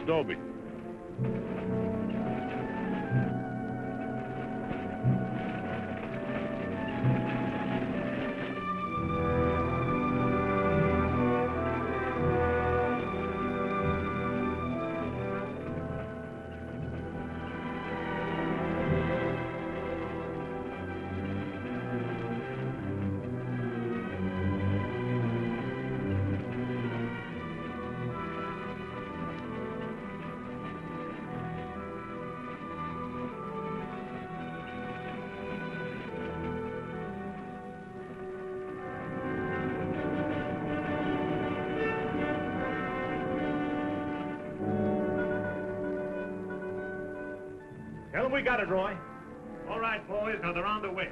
Dobie. Tell them we got it, Roy. All right, boys, now they're on their way.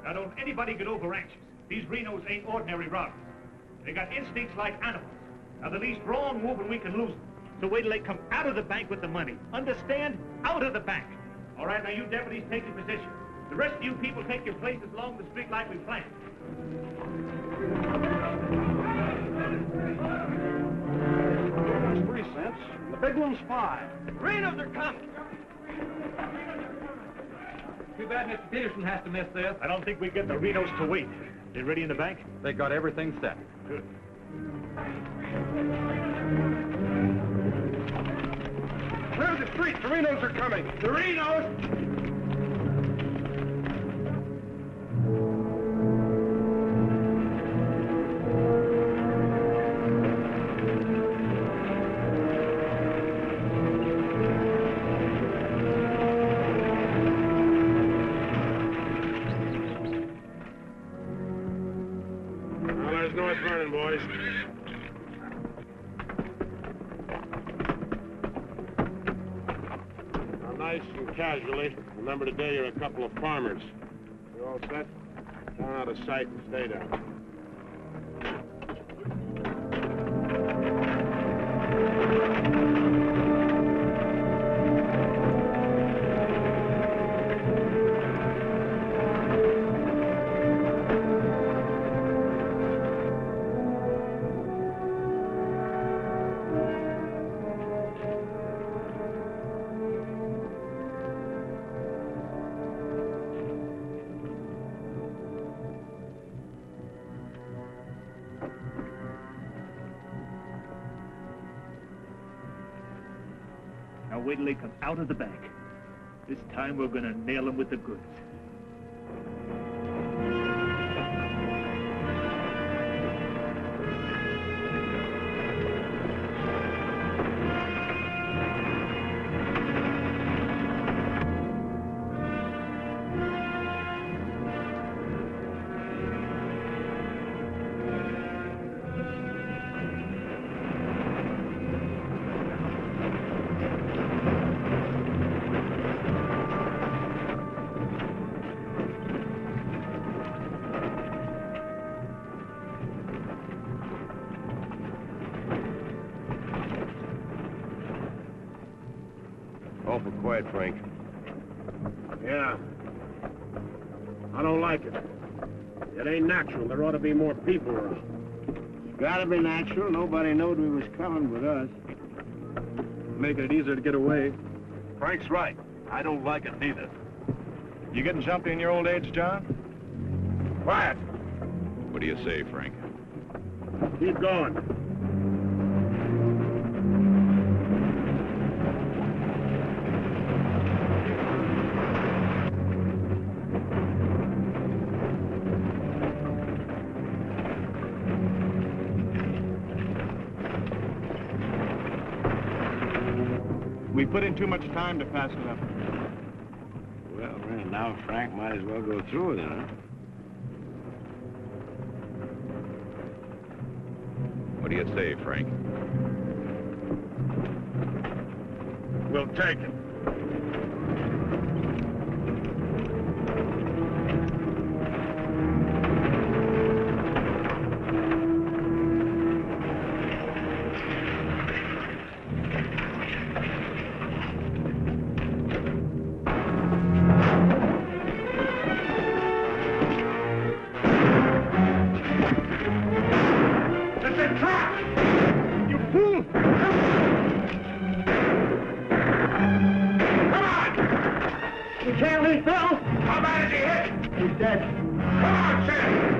Now, don't anybody get over anxious. These Renos ain't ordinary robbers. They got instincts like animals. Now, the least wrong move and we can lose them. So wait till they come out of the bank with the money. Understand? Out of the bank. All right, now you deputies take your position. The rest of you people take your places along the street like we planned. That's 3 cents. The big one's 5. Renos are coming! Too bad Mr. Peterson has to miss this. I don't think we get the Renos to wait. They ready in the bank? They got everything set. Good. Clear the street. The Renos are coming. The Renos! North Vernon, boys. Now, nice and casually, remember today you're a couple of farmers. You all set? Down out of sight and stay down. Now wait till they come out of the bank. This time we're gonna nail them with the goods. Awful quiet, Frank. Yeah. I don't like it. It ain't natural. There ought to be more people around. It's gotta be natural. Nobody knowed we was coming with us. Making it easier to get away. Frank's right. I don't like it neither. You getting jumpy in your old age, John? Quiet. What do you say, Frank? Keep going. We put in too much time to pass it up. Well, now Frank might as well go through with it, huh? What do you say, Frank? We'll take it. me, Phil! How bad is he hit? He's dead. Come on, Sam!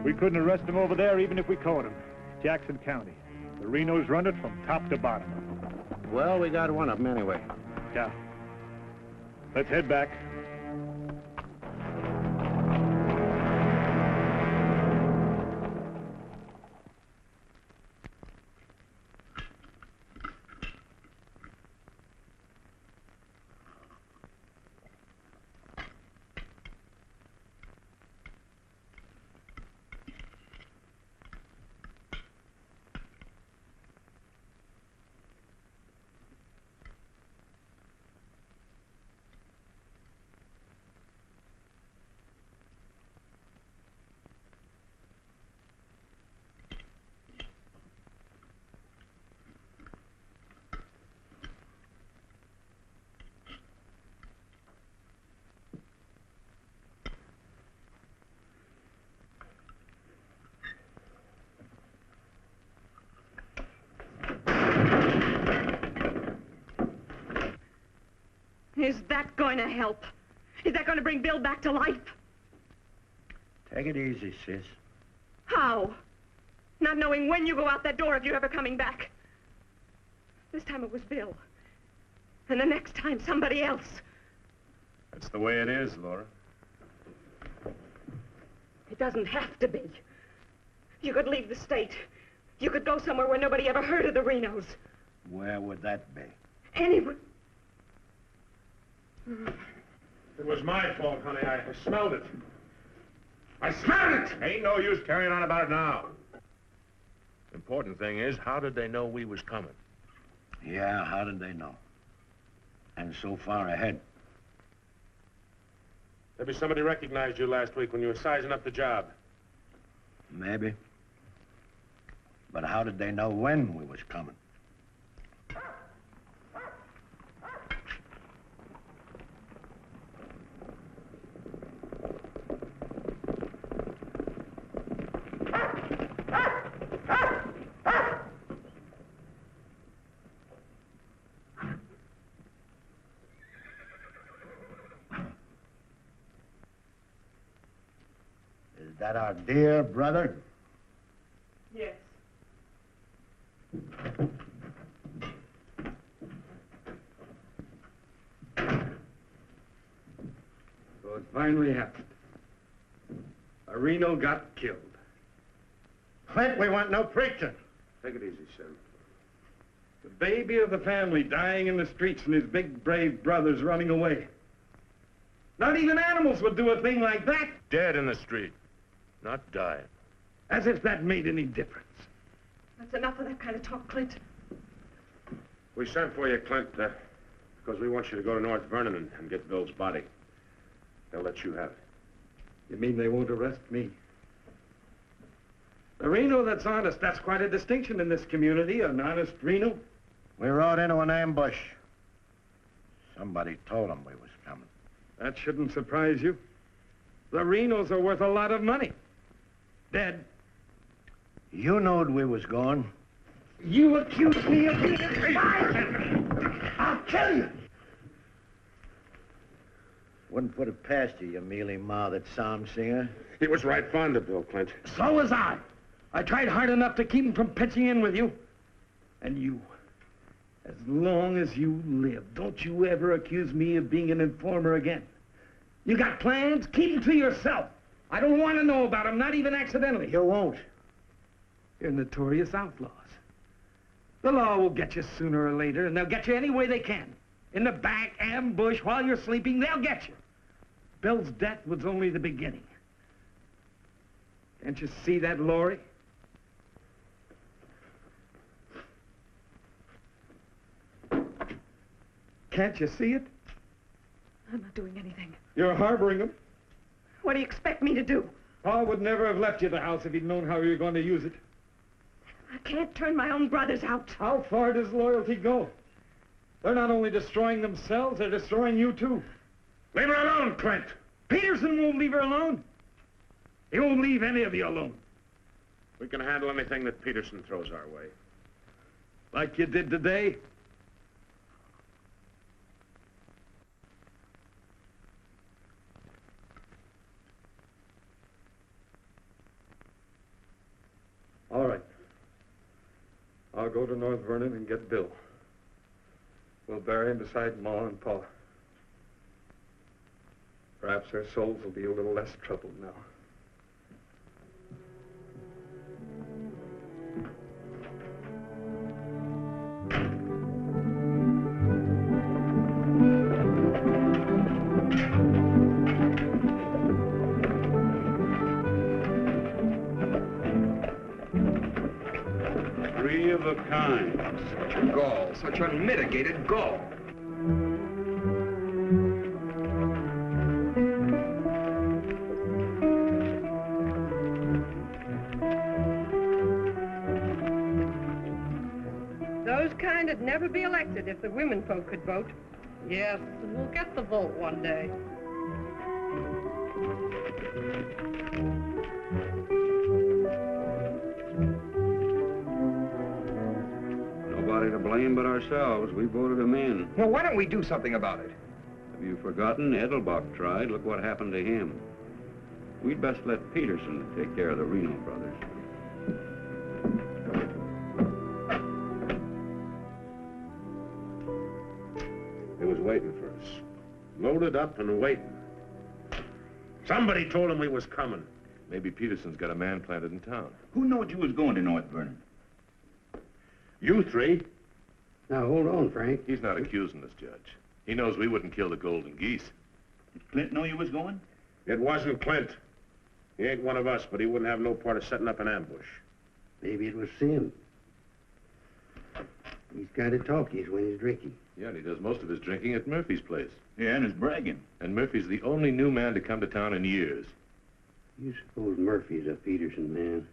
We couldn't arrest him over there even if we caught him. Jackson County. The Renos run it from top to bottom. Well, we got one of them anyway. Yeah. Let's head back. Is that going to help? Is that going to bring Bill back to life? Take it easy, sis. How? Not knowing when you go out that door if you're ever coming back. This time it was Bill. And the next time, somebody else. That's the way it is, Laura. It doesn't have to be. You could leave the state. You could go somewhere where nobody ever heard of the Renos. Where would that be? Anywhere. It was my fault, honey. I smelled it. I smelled it! Ain't no use carrying on about it now. Important thing is, how did they know we was coming? Yeah, how did they know? And so far ahead. Maybe somebody recognized you last week when you were sizing up the job. Maybe. But how did they know when we was coming? Is that our dear brother? Yes. So it finally happened. A Reno got killed. Clint, we want no preaching. Take it easy, Sam. The baby of the family dying in the streets and his big, brave brothers running away. Not even animals would do a thing like that. Dead in the street, not dying. As if that made any difference. That's enough of that kind of talk, Clint. We sent for you, Clint, because we want you to go to North Vernon and get Bill's body. They'll let you have it. You mean they won't arrest me? The Reno that's honest, that's quite a distinction in this community, an honest Reno. We rode into an ambush. Somebody told them we was coming. That shouldn't surprise you. The Renos are worth a lot of money. Dead. You knowed we was going. You accuse me of being a spy! I'll kill you! Wouldn't put it past you, you mealy-mouthed psalm singer. He was right fond of Bill, Clint. So was I. I tried hard enough to keep him from pitching in with you. And you, as long as you live, don't you ever accuse me of being an informer again. You got plans? Keep them to yourself. I don't want to know about them, not even accidentally. You won't. You're notorious outlaws. The law will get you sooner or later, and they'll get you any way they can. In the back, ambush, while you're sleeping, they'll get you. Bill's death was only the beginning. Can't you see that, Laurie? Can't you see it? I'm not doing anything. You're harboring them. What do you expect me to do? Paul would never have left you the house if he'd known how you were going to use it. I can't turn my own brothers out. How far does loyalty go? They're not only destroying themselves, they're destroying you, too. Leave her alone, Clint. Peterson won't leave her alone. He won't leave any of you alone. We can handle anything that Peterson throws our way. Like you did today. All right. I'll go to North Vernon and get Bill. We'll bury him beside Ma and Pa. Perhaps their souls will be a little less troubled now. Three of a kind. Such gall, such unmitigated gall. Those kind would never be elected if the women folk could vote. Yes, we'll get the vote one day. Nobody to blame but ourselves. We voted him in. Well, why don't we do something about it? Have you forgotten? Edelbach tried. Look what happened to him. We'd best let Peterson take care of the Reno brothers. He was waiting for us. Loaded up and waiting. Somebody told him we was coming. Maybe Peterson's got a man planted in town. Who knowed you was going to North Vernon? You three. Now, hold on, Frank. He's not accusing us, Judge. He knows we wouldn't kill the golden geese. Did Clint know you was going? It wasn't Clint. He ain't one of us, but he wouldn't have no part of setting up an ambush. Maybe it was Sim. He's kind of talkies when he's drinking. Yeah, and he does most of his drinking at Murphy's place. Yeah, and his bragging. And Murphy's the only new man to come to town in years. You suppose Murphy's a Peterson man?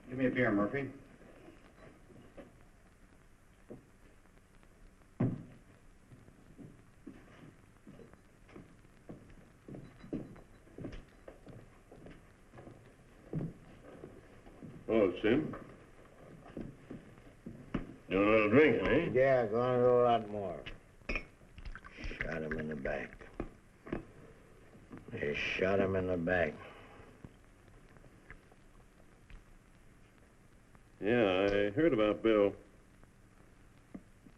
Give me a beer, Murphy. Oh, Sim. You want a little drink, eh? Yeah, gonna do a lot more. Shot him in the back. They shot him in the back. Yeah, I heard about Bill.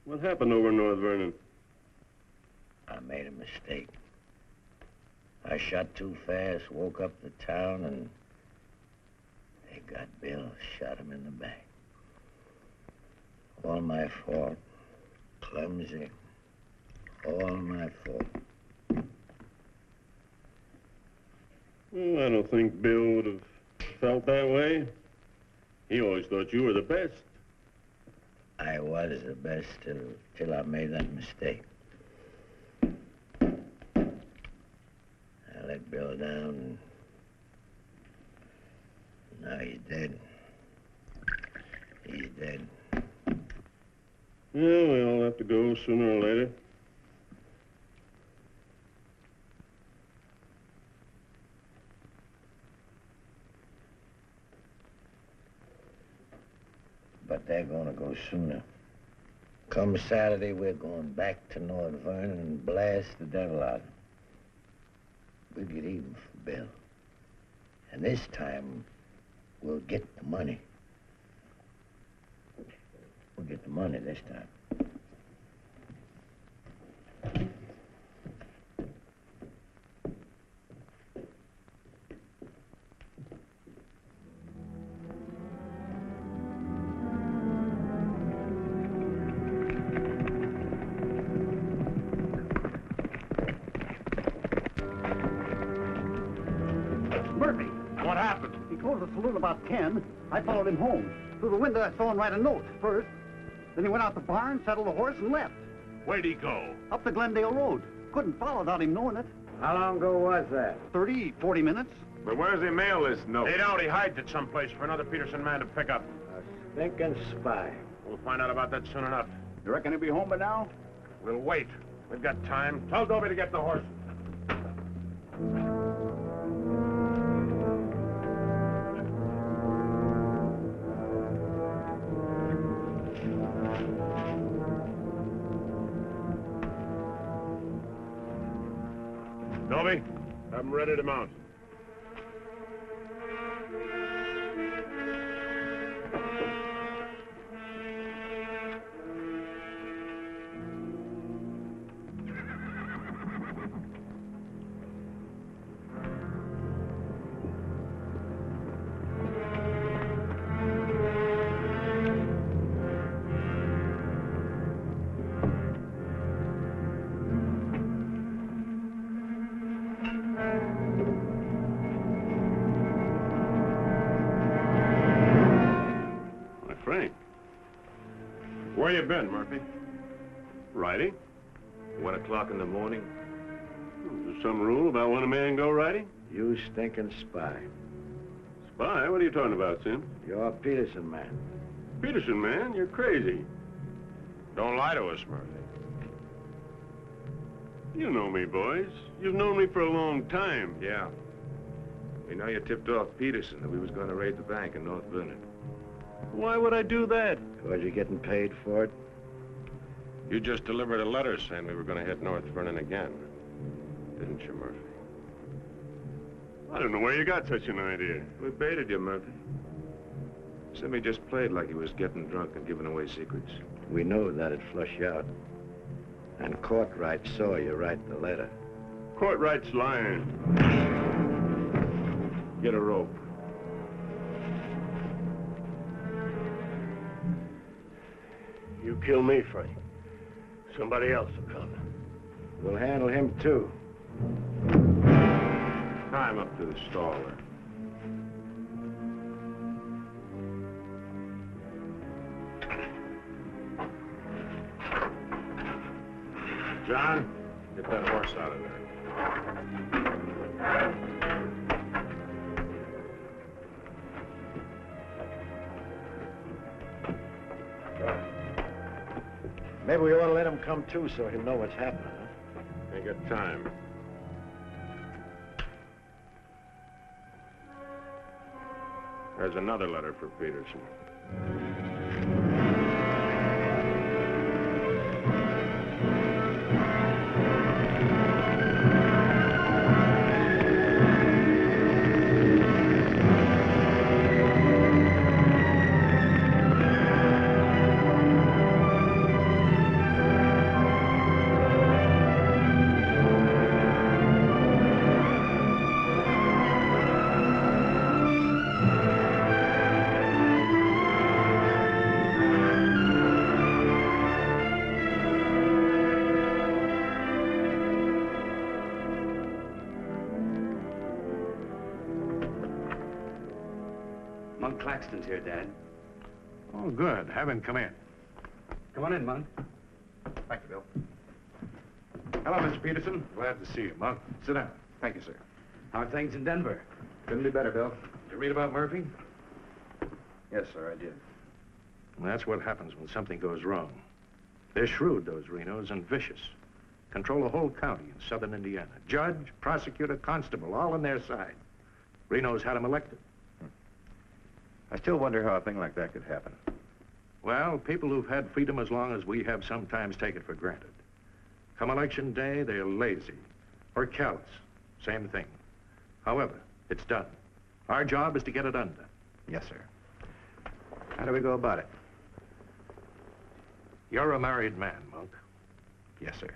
What happened over in North Vernon? I made a mistake. I shot too fast, woke up the town, and they got Bill, shot him in the back. All my fault. Clumsy. All my fault. Well, I don't think Bill would have felt that way. He always thought you were the best. I was the best till I made that mistake. I let Bill down, and now he's dead. He's dead. Yeah, we all have to go sooner or later. But they're gonna go sooner. Come Saturday, we're going back to North Vernon and blast the devil out of them. We'll get even for Bill. And this time, we'll get the money. We'll get the money this time. What happened? He closed the saloon about 10. I followed him home. Through the window, I saw him write a note first. Then he went out the barn, saddled the horse, and left. Where'd he go? Up the Glendale Road. Couldn't follow without him knowing it. How long ago was that? 30, 40 minutes. But where's he mail this note? They don't. He hides it someplace for another Peterson man to pick up. A stinking spy. We'll find out about that soon enough. You reckon he'll be home by now? We'll wait. We've got time. Tell Dobie to get the horse. Dobie, have him ready to mount. Where you been, Murphy? Riding? 1 o'clock in the morning. Is there some rule about when a man go riding? You stinking spy. Spy? What are you talking about, Sim? You're a Peterson man. Peterson, man? You're crazy. Don't lie to us, Murphy. You know me, boys. You've known me for a long time. Yeah. We know you tipped off Peterson that we was going to raid the bank in North Vernon. Why would I do that? Because you're getting paid for it? You just delivered a letter saying we were going to hit North Vernon again. Didn't you, Murphy? I don't know where you got such an idea. We baited you, Murphy. Simmy just played like he was getting drunk and giving away secrets. We know that'd flush you out. And Courtright saw you write the letter. Courtright's lying. Get a rope. You kill me, Frank. Somebody else will come. We'll handle him, too. Tie him up to the stall there. John, get that horse out of there. Maybe we ought to let him come too so he'll know what's happening, huh? Ain't got time. There's another letter for Peterson. Monk Claxton's here, Dad. Oh, good. Have him come in. Come on in, Monk. Thank you, Bill. Hello, Mr. Peterson. Glad to see you, Monk. Sit down. Thank you, sir. How are things in Denver? Couldn't be better, Bill. Did you read about Murphy? Yes, sir, I did. Well, that's what happens when something goes wrong. They're shrewd, those Renos, and vicious. Control the whole county in southern Indiana. Judge, prosecutor, constable, all on their side. Renos had him elected. I still wonder how a thing like that could happen. Well, people who've had freedom as long as we have sometimes take it for granted. Come election day, they're lazy or callous. Same thing. However, it's done. Our job is to get it undone. Yes, sir. How do we go about it? You're a married man, Monk. Yes, sir.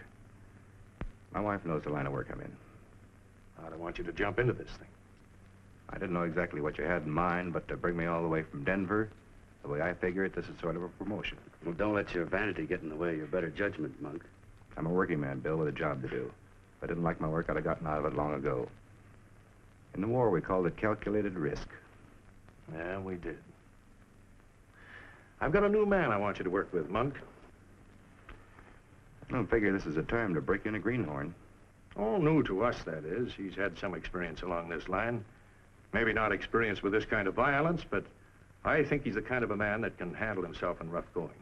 My wife knows the line of work I'm in. I don't want you to jump into this thing. I didn't know exactly what you had in mind, but to bring me all the way from Denver, the way I figure it, this is sort of a promotion. Well, don't let your vanity get in the way of your better judgment, Monk. I'm a working man, Bill, with a job to do. If I didn't like my work, I'd have gotten out of it long ago. In the war, we called it calculated risk. Yeah, we did. I've got a new man I want you to work with, Monk. I don't figure this is a time to break in a greenhorn. All new to us, that is. He's had some experience along this line. Maybe not experience with this kind of violence, but I think he's the kind of a man that can handle himself in rough going.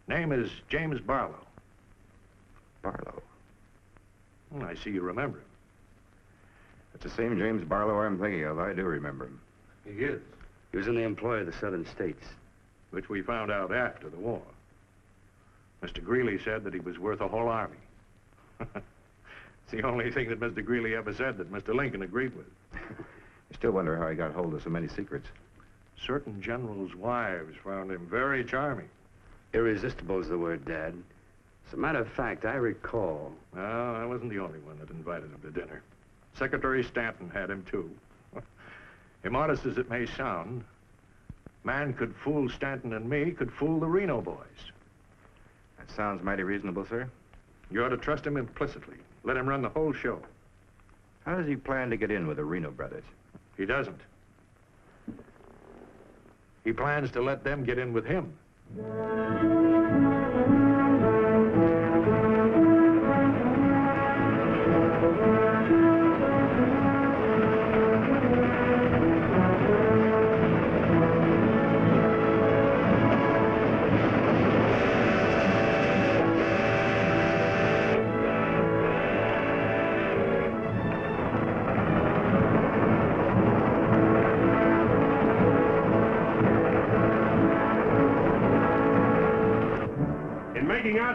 Name is James Barlow. Barlow? I see you remember him. That's the same James Barlow I'm thinking of. I do remember him. He is. He was in the employ of the southern states. Which we found out after the war. Mr. Greeley said that he was worth a whole army. It's the only thing that Mr. Greeley ever said that Mr. Lincoln agreed with. I still wonder how he got hold of so many secrets. Certain generals' wives found him very charming. Irresistible is the word, Dad. As a matter of fact, I recall... No, I wasn't the only one that invited him to dinner. Secretary Stanton had him, too. Immodest as it may sound, man could fool Stanton and me, could fool the Reno boys. That sounds mighty reasonable, sir. You ought to trust him implicitly. Let him run the whole show. How does he plan to get in with the Reno brothers? He doesn't. He plans to let them get in with him.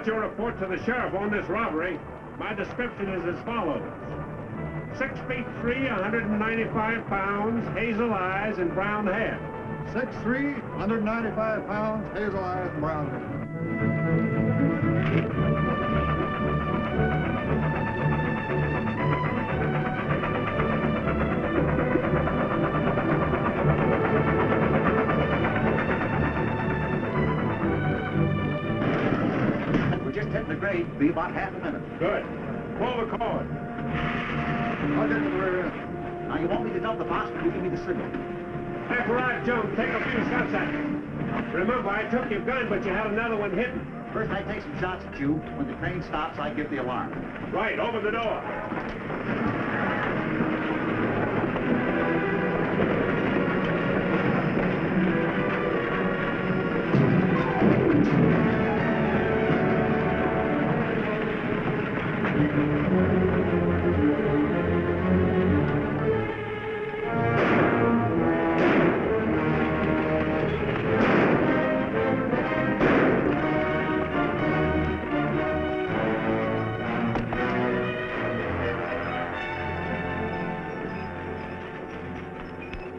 Your report to the sheriff on this robbery, my description is as follows. 6 feet 3, 195 pounds, hazel eyes, and brown hair. 6'3", 195 pounds, hazel eyes, and brown hair. Be about half a minute. Good. Pull the cord. I'll get to the rear end. Now, you want me to dump the box, you give me the signal. After I jump, take a few shots at me. Remember, I took your gun, but you had another one hidden. First, I take some shots at you. When the train stops, I give the alarm. Right, open the door.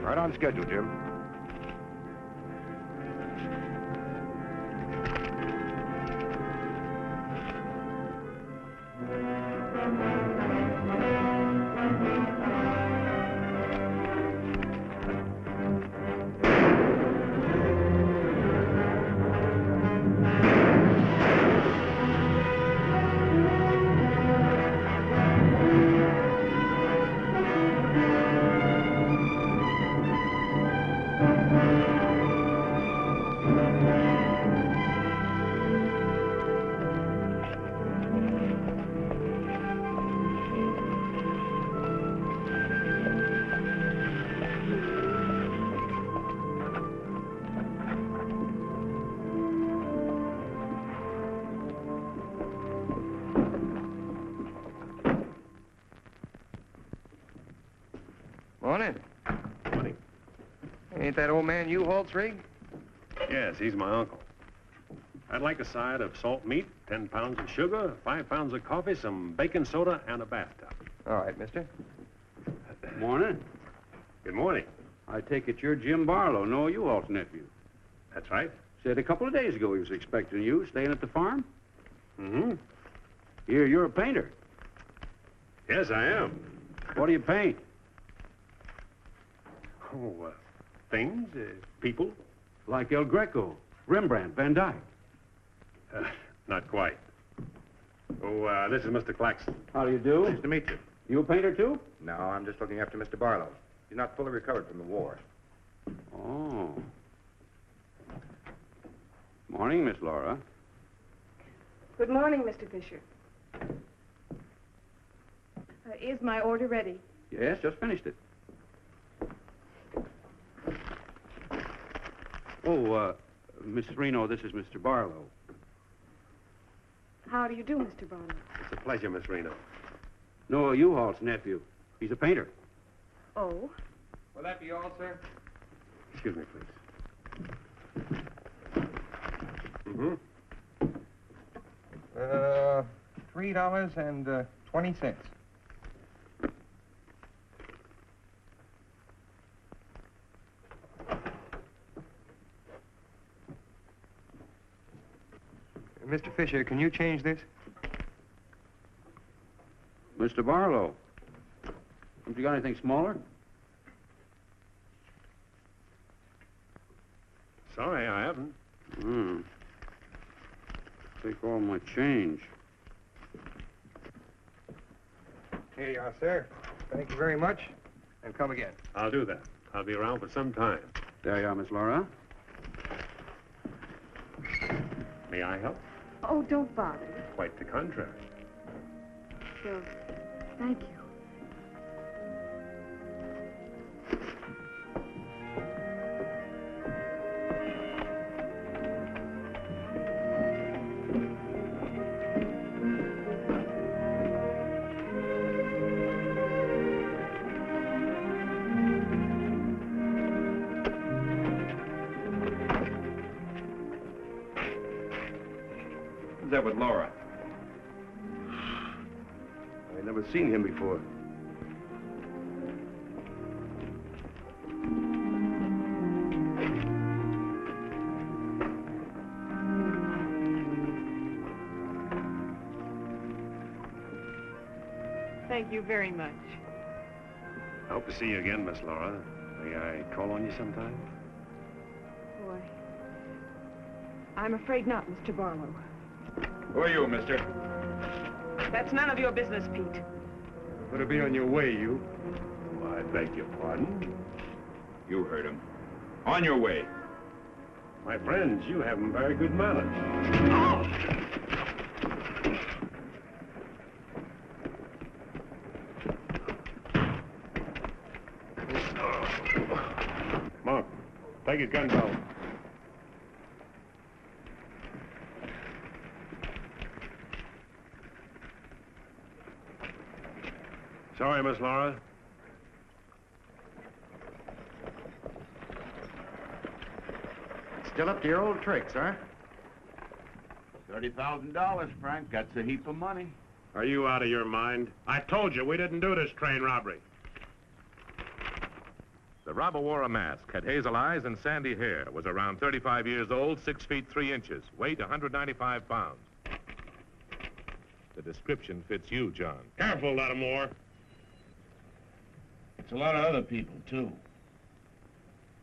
Right on schedule, Jim. Morning. Morning. Ain't that old man U-Haul's rig? Yes, he's my uncle. I'd like a side of salt meat, 10 pounds of sugar, 5 pounds of coffee, some baking soda, and a bathtub. All right, mister. Morning. Good morning. I take it you're Jim Barlow, Noah U-Haul's nephew. That's right. Said a couple of days ago he was expecting you, staying at the farm. Mm-hmm. You're a painter. Yes, I am. What do you paint? Oh, things, people. Like El Greco, Rembrandt, Van Dyke. Not quite. Oh, this is Mr. Claxton. How do you do? Nice to meet you. You a painter, too? No, I'm just looking after Mr. Barlow. He's not fully recovered from the war. Oh. Morning, Miss Laura. Good morning, Mr. Fisher. Is my order ready? Yes, just finished it. Oh, Miss Reno, this is Mr. Barlow. How do you do, Mr. Barlow? It's a pleasure, Miss Reno. Noah U-Haul's nephew. He's a painter. Oh? Will that be all, sir? Excuse me, please. Mm-hmm. $3.20. Mr. Fisher, can you change this? Mr. Barlow. Haven't you got anything smaller? Sorry, I haven't. Take all my change. Here you are, sir. Thank you very much. And come again. I'll do that. I'll be around for some time. There you are, Miss Laura. May I help? Oh, don't bother. Quite the contrary. Well, thank you. Who's that with Laura? I've never seen him before. Thank you very much. I hope to see you again, Miss Laura. May I call on you sometime? Boy, I'm afraid not, Mr. Barlow. Who are you, mister? That's none of your business, Pete. Better be on your way, you. Oh, I beg your pardon. You heard him. On your way. My friends, you have very good manners. Mark, take his gun belt. Sorry, Miss Laura. Still up to your old tricks, huh? $30,000, Frank. That's a heap of money. Are you out of your mind? I told you we didn't do this train robbery. The robber wore a mask, had hazel eyes and sandy hair, was around 35 years old, 6 feet 3 inches, weight 195 pounds. The description fits you, John. Careful, Lattimore. It's a lot of other people, too.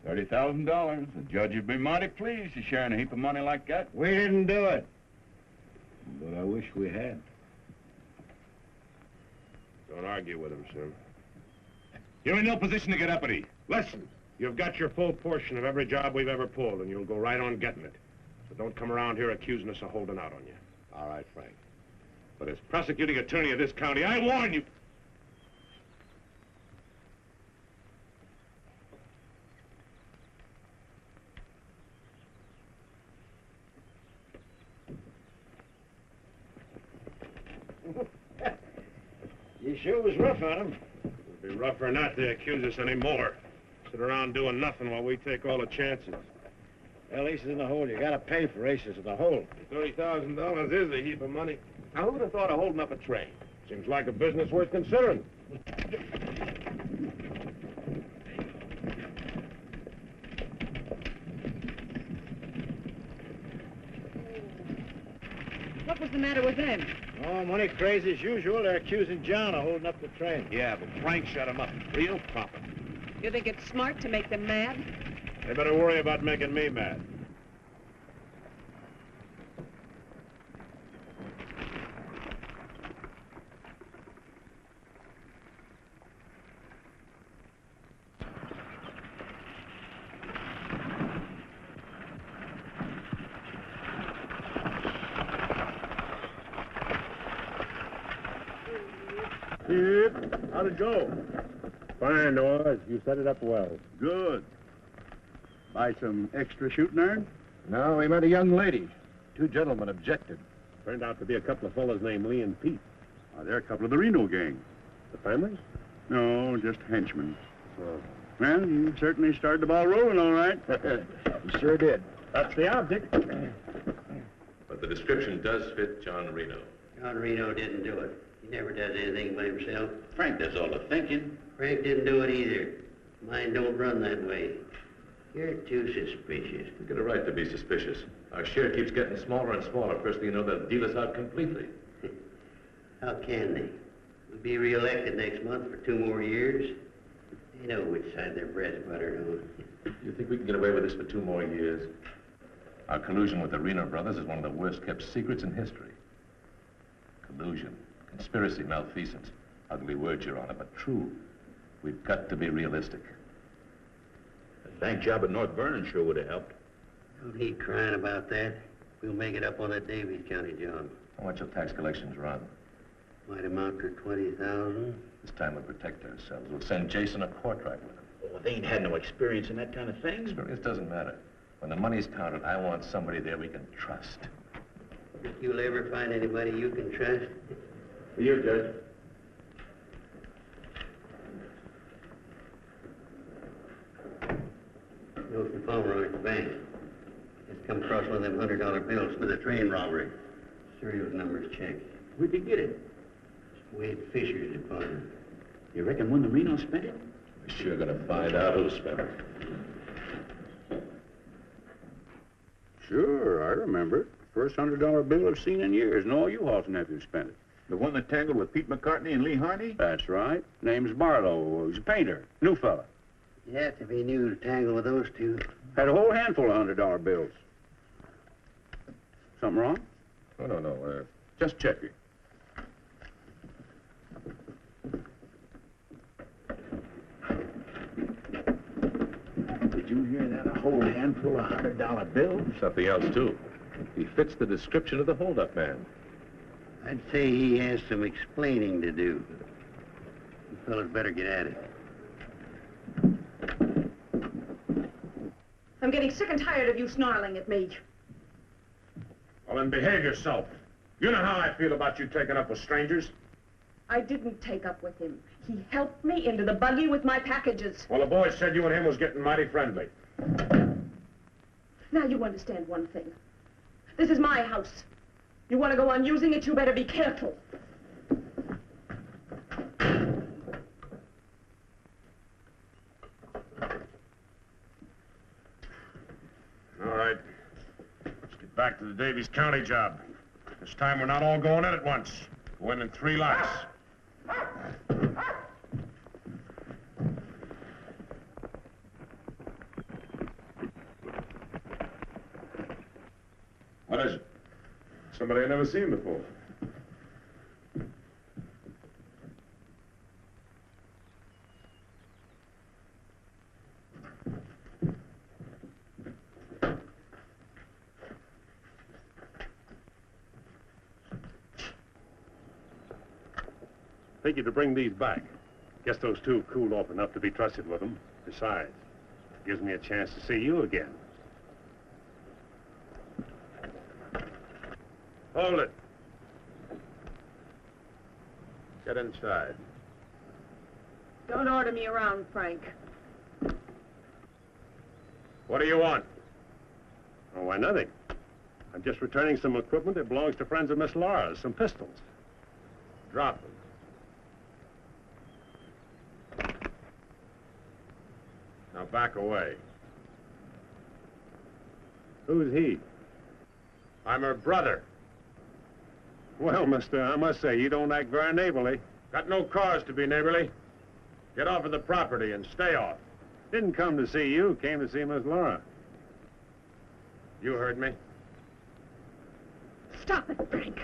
$30,000. The judge would be mighty pleased to sharing a heap of money like that. We didn't do it. But I wish we had. Don't argue with him, sir. You're in no position to get uppity. Listen, you've got your full portion of every job we've ever pulled, and you'll go right on getting it. So don't come around here accusing us of holding out on you. All right, Frank. But as prosecuting attorney of this county, I warn you. You sure was rough on him. It'd be rougher not to accuse us anymore. Sit around doing nothing while we take all the chances. Well, aces in the hole. You gotta pay for aces in the hole. $30,000 is a heap of money. Now, who would have thought of holding up a train? Seems like a business worth considering. What was the matter with them? Oh, money crazy as usual. They're accusing John of holding up the train. Yeah, but Frank shut him up. Real proper. You think it's smart to make them mad? They better worry about making me mad. How'd it go? Fine, Oz. You set it up well. Good. Buy some extra shooting iron? No, we met a young lady. Two gentlemen objected. Turned out to be a couple of fellas named Lee and Pete. They're a couple of the Reno gang. The families? No, just henchmen. Well, you certainly started the ball rolling, all right. You sure did. That's the object. But the description does fit John Reno. John Reno didn't do it. He never does anything by himself. Frank does all the thinking. Frank didn't do it either. Mine don't run that way. You're too suspicious. You get a right to be suspicious. Our share keeps getting smaller and smaller. First thing you know, they'll deal us out completely. How can they? We'll be reelected next month for 2 more years. They know which side their bread's buttered on. You think we can get away with this for 2 more years? Our collusion with the Reno brothers is one of the worst kept secrets in history. Collusion, conspiracy, malfeasance. Ugly words, Your Honor, but true. We've got to be realistic. The bank job at North Vernon sure would have helped. Don't need crying about that. We'll make it up on that Davies County job. How much will tax collections run? Might amount to 20,000. This time we'll protect ourselves. We'll send Jason a portrait with him. Oh, they ain't had no experience in that kind of thing. Experience doesn't matter. When the money's counted, I want somebody there we can trust. Think you'll ever find anybody you can trust? For you, Judge. Milton Palmer at the bank. Just come across one of them $100 bills for the train robbery. Serial numbers checked. Where'd you get it? Wade Fisher's deposit. You reckon when the Reno spent it? We're sure gonna find out who spent it. Sure, I remember it. First $100 bill I've seen in years, and all you Hall's nephews spent it. The one that tangled with Pete McCartney and Lee Harney? That's right. Name's Barlow. He's a painter. New fella. You have to be new to tangle with those two. Had a whole handful of $100 bills. Something wrong? Oh, no. Just checking. Did you hear that? A whole handful of $100 bills? Something else, too. He fits the description of the hold-up man. I'd say he has some explaining to do. You fellas better get at it. I'm getting sick and tired of you snarling at me. Well, then behave yourself. You know how I feel about you taking up with strangers. I didn't take up with him. He helped me into the buggy with my packages. Well, the boys said you and him was getting mighty friendly. Now you understand one thing. This is my house. You want to go on using it, you better be careful. All right. Let's get back to the Davies County job. This time we're not all going in at once. Go in 3 lots. What is it? Somebody I've never seen before. Think you to bring these back. Guess those two cooled off enough to be trusted with them. Besides, it gives me a chance to see you again. Hold it. Get inside. Don't order me around, Frank. What do you want? Oh, why, nothing. I'm just returning some equipment that belongs to friends of Miss Laura's, some pistols. Drop them. Now back away. Who's he? I'm her brother. Well, mister, I must say, you don't act very neighborly. Got no cause to be neighborly. Get off of the property and stay off. Didn't come to see you, came to see Miss Laura. You heard me. Stop it, Frank.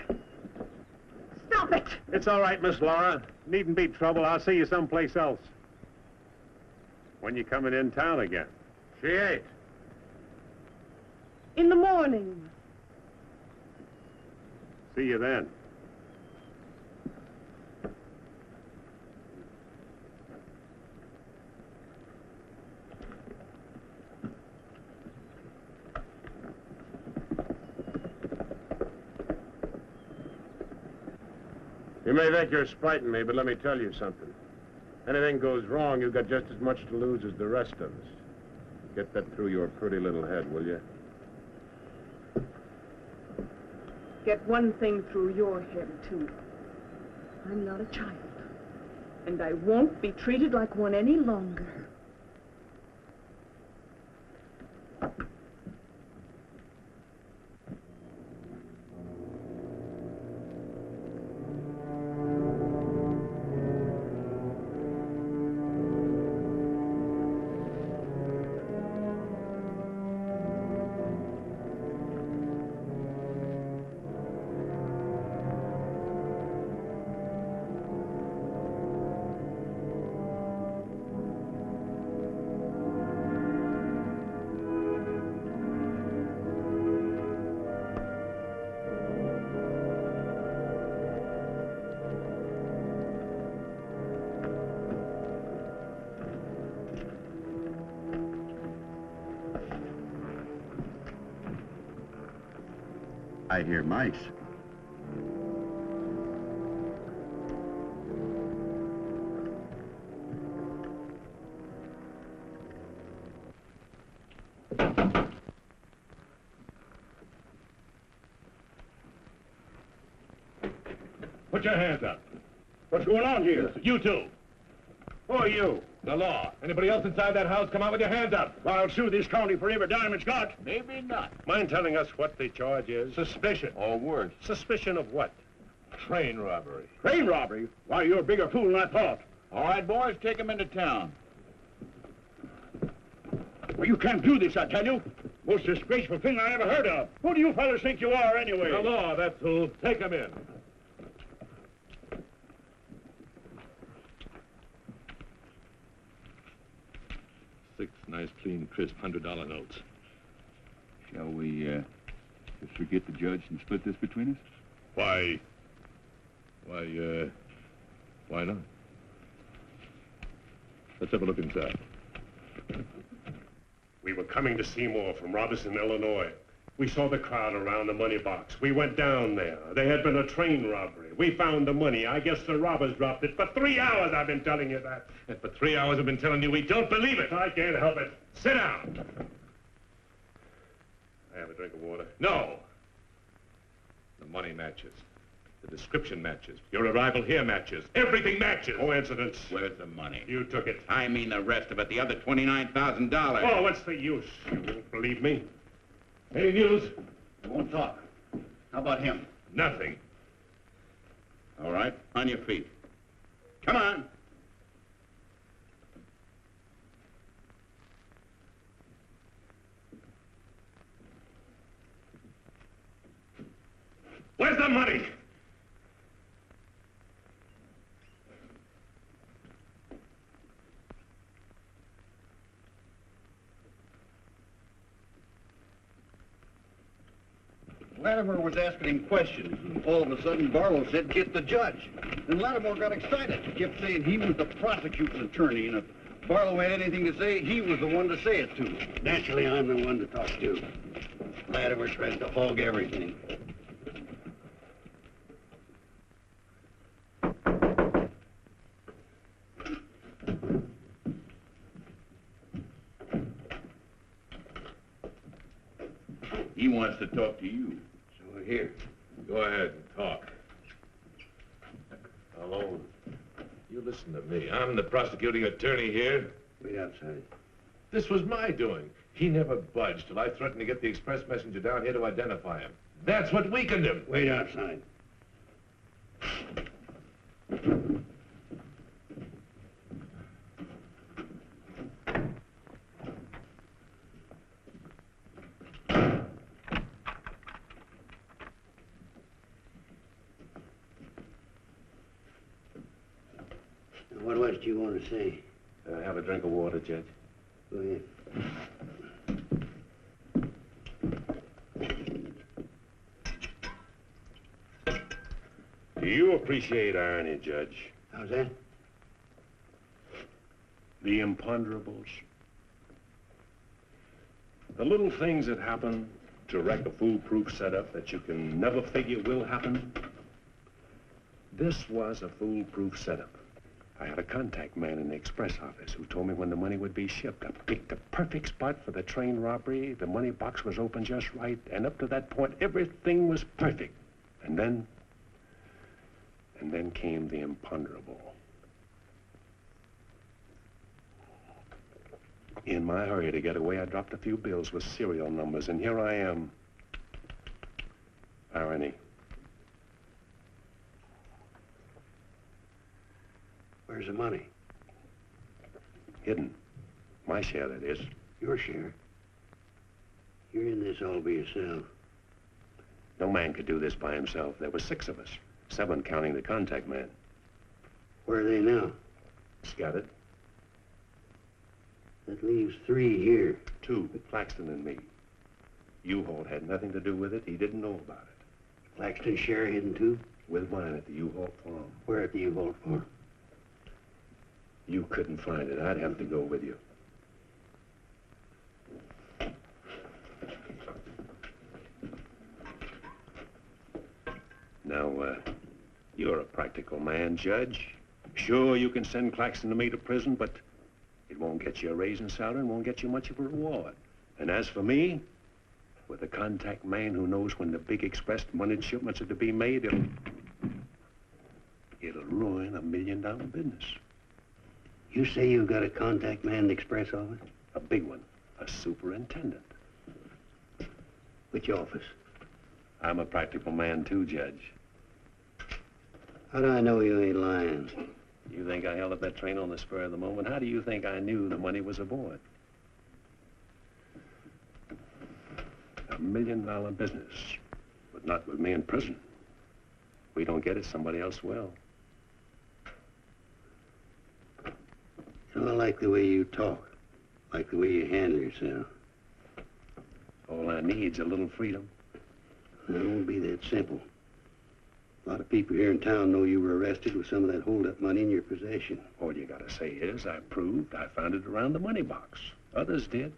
Stop it! It's all right, Miss Laura. Needn't be trouble. I'll see you someplace else. When you coming in town again? She ain't. In the morning. See you then. You may think you're spiting me, but let me tell you something. Anything goes wrong, you've got just as much to lose as the rest of us. Get that through your pretty little head, will you? Get one thing through your head, too. I'm not a child. And I won't be treated like one any longer. I hear mice. Put your hands up. What's going on here? You two. Who are you? The law. Anybody else inside that house, come out with your hands up. I'll sue this county for every dime it's got. Maybe not. Mind telling us what the charge is? Suspicion. Or worse. Suspicion of what? Train robbery. Train robbery? Why, you're a bigger fool than I thought. All right, boys, take him into town. Well, you can't do this, I tell you. Most disgraceful thing I ever heard of. Who do you fellas think you are, anyway? The law, that's who. Take him in. Six nice, clean, crisp $100 notes. Shall we, just forget the judge and split this between us? Why not? Let's have a look inside. We were coming to Seymour from Robertson, Illinois. We saw the crowd around the money box. We went down there. There had been a train robbery. We found the money. I guess the robbers dropped it. For 3 hours I've been telling you that. And for 3 hours I've been telling you we don't believe it. I can't help it. Sit down. I have a drink of water. No. The money matches. The description matches. Your arrival here matches. Everything matches. Coincidence. Where's the money? You took it. I mean the rest of it, the other $29,000. Oh, what's the use? You won't believe me. Any news? I won't talk. How about him? Nothing. All right, on your feet. Come on. Where's the money? Latimer was asking him questions, and all of a sudden Barlow said, "Get the judge." And Latimer got excited. He kept saying he was the prosecuting attorney, and if Barlow had anything to say, he was the one to say it to. Naturally, I'm the one to talk to. Latimer tries to hog everything. He wants to talk to you. So here. Go ahead and talk. Alone. You listen to me. I'm the prosecuting attorney here. Wait outside. This was my doing. He never budged till I threatened to get the express messenger down here to identify him. That's what weakened him. Wait outside. What was it you want to say? Have a drink of water, Judge. Go ahead. Do you appreciate irony, Judge? How's that? The imponderables. The little things that happen to wreck a foolproof setup that you can never figure will happen. This was a foolproof setup. I had a contact man in the express office who told me when the money would be shipped. I picked the perfect spot for the train robbery. The money box was open just right, and up to that point, everything was perfect. And then came the imponderable. In my hurry to get away, I dropped a few bills with serial numbers, and here I am. Irony. Where's the money? Hidden. My share, that is. Your share? You're in this all by yourself. No man could do this by himself. There were 6 of us. 7 counting the contact man. Where are they now? Scattered. That leaves 3 here. 2, Claxton and me. U-Haul had nothing to do with it. He didn't know about it. Claxton's share hidden too? With mine at the U-Haul farm. Where at the U-Haul farm? You couldn't find it. I'd have to go with you. Now, you're a practical man, Judge. Sure, you can send Claxton and me to prison, but it won't get you a raise in salary and won't get you much of a reward. And as for me, with a contact man who knows when the big express money shipments are to be made, it'll ruin a $1 million business. You say you've got a contact man in the express office? A big one. A superintendent. Which office? I'm a practical man too, Judge. How do I know you ain't lying? You think I held up that train on the spur of the moment? How do you think I knew the money was aboard? $1 million business, but not with me in prison. If we don't get it, somebody else will. I like the way you talk, like the way you handle yourself. All I need's a little freedom. It won't be that simple. A lot of people here in town know you were arrested with some of that hold-up money in your possession. All you gotta say is, I proved I found it around the money box. Others did.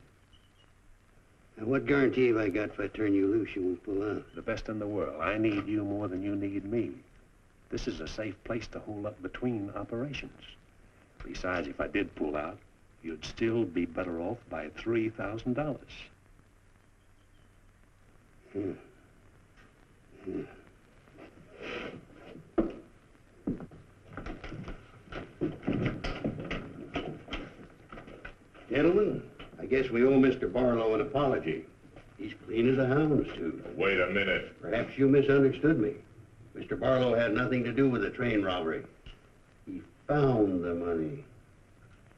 And what guarantee have I got if I turn you loose you won't pull out? The best in the world. I need you more than you need me. This is a safe place to hold up between operations. Besides, if I did pull out, you'd still be better off by $3,000. Gentlemen, I guess we owe Mr. Barlow an apology. He's clean as a hound's tooth. Wait a minute. Perhaps you misunderstood me. Mr. Barlow had nothing to do with the train robbery. He found the money.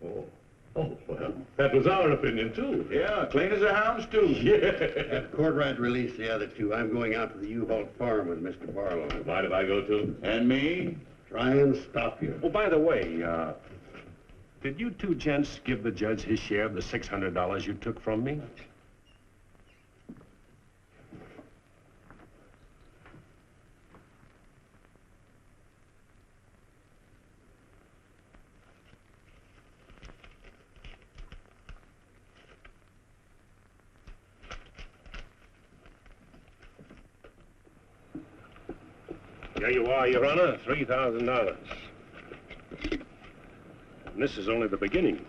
Oh, well, that was our opinion, too. Yeah, clean as a hound's tooth. Yeah. Have Courtright release the other 2. I'm going out to the U-Haul farm with Mr. Barlow. Mind if I go, too? And me? Try and stop you. Oh, by the way, did you 2 gents give the judge his share of the $600 you took from me? Here you are, Your Honor, $3,000. And this is only the beginning.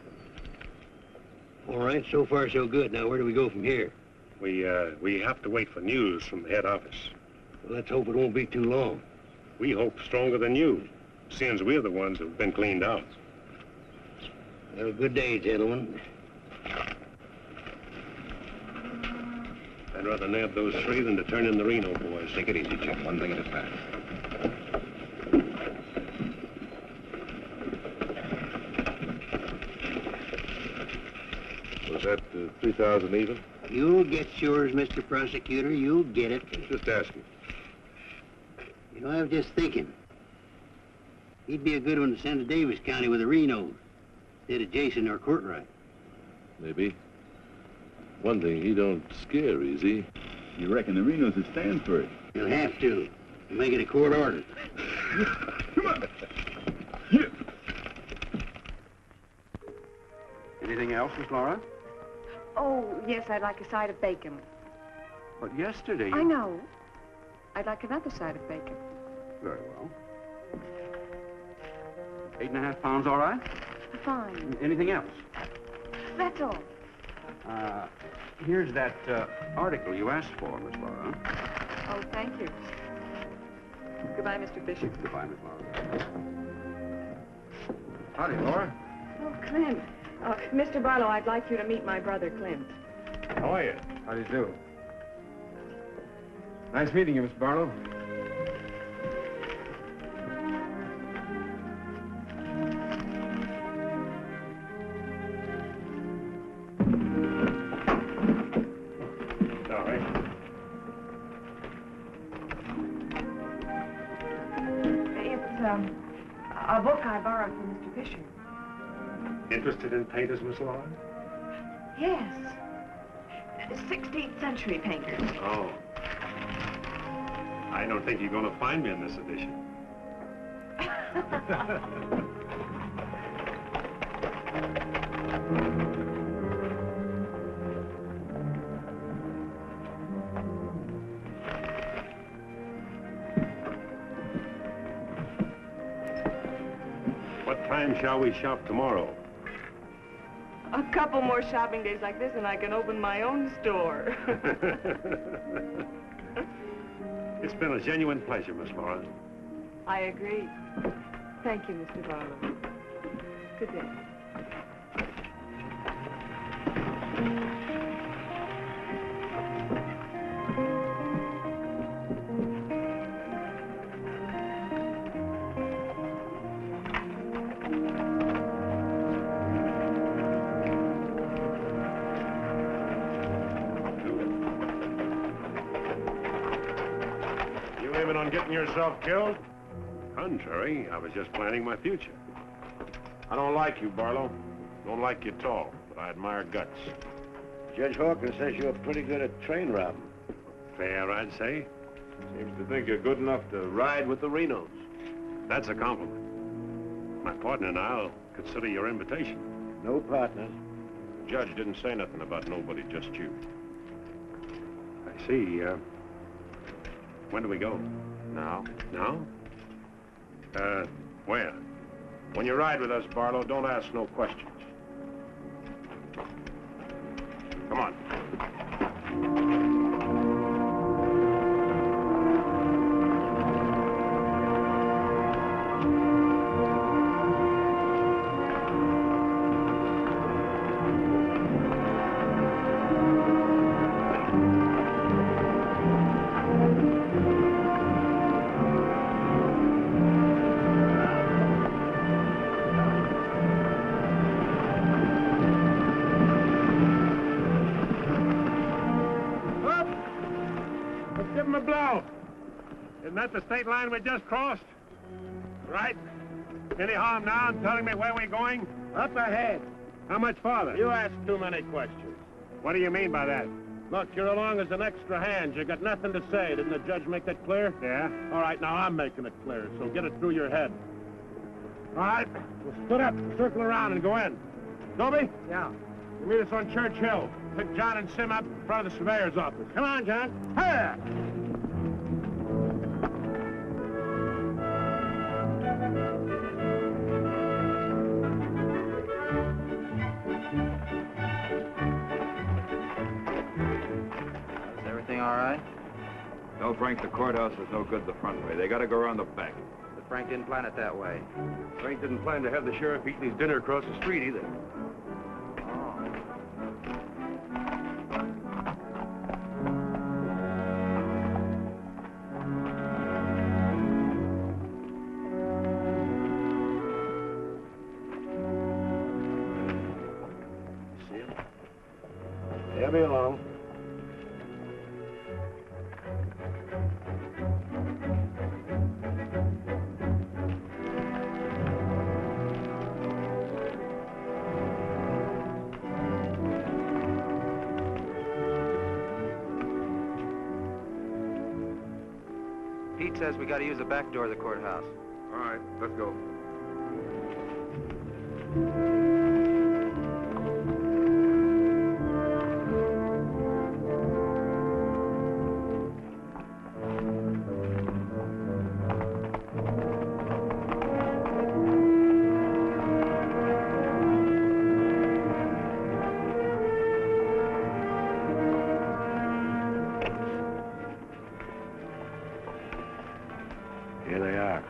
All right, so far so good. Now, where do we go from here? We have to wait for news from the head office. Well, let's hope it won't be too long. We hope stronger than you, since we're the ones who've been cleaned out. Well, good day, gentlemen. I'd rather nab those three than to turn in the Reno boys. Take it easy, Jim. One thing at a time. Was that 3,000 even? You'll get yours, Mr. Prosecutor. You'll get it. Just asking. You know, I was just thinking. He'd be a good one to send to Davis County with the Renos, instead of Jason or Courtright. Maybe. One thing, he don't scare easy. You reckon the Renos will stand for it? He'll have to. Make it a court order. Come on. Anything else, Miss Laura? Oh, yes, I'd like a side of bacon. But yesterday you... I know. I'd like another side of bacon. Very well. 8.5 pounds, all right? Fine. Anything else? That's all. Here's that article you asked for, Miss Laura. Oh, thank you. Goodbye, Mr. Fisher. Goodbye, Miss Laura. Howdy, Laura. Oh, Clint. Mr. Barlow, I'd like you to meet my brother, Clint. How are you? How do you do? Nice meeting you, Mr. Barlow. Sorry. It's a book I borrowed from Mr. Fisher. Interested in painters, Miss Laura? Yes. 16th century painters. Oh. I don't think you're going to find me in this edition. What time shall we shop tomorrow? A couple more shopping days like this and I can open my own store. It's been a genuine pleasure, Miss Laura. I agree. Thank you, Mr. Barlow. Good day. On getting yourself killed? Contrary, I was just planning my future. I don't like you, Barlow. Don't like you at all, but I admire guts. Judge Hawkins says you're pretty good at train robbing. Fair, I'd say. Seems to think you're good enough to ride with the Renos. That's a compliment. My partner and I'll consider your invitation. No partners. The judge didn't say nothing about nobody, just you. I see. When do we go? Now? Now? Where? When you ride with us, Barlow, don't ask no questions. Come on. Isn't that the state line we just crossed? Right. Any harm now in telling me where we're going? Up ahead. How much farther? You ask too many questions. What do you mean by that? Look, you're along as an extra hand. You got nothing to say. Didn't the judge make that clear? Yeah. All right, now I'm making it clear, so get it through your head. All right, we'll split up, circle around, and go in. Dobie? Yeah. You meet us on Church Hill. Pick John and Sim up in front of the surveyor's office. Come on, John. Hey! Tell Frank the courthouse is no good the front way. They gotta go around the back. But Frank didn't plan it that way. Frank didn't plan to have the sheriff eating his dinner across the street either. They'll be along. Pete says we gotta use the back door of the courthouse. All right, let's go. Here they are.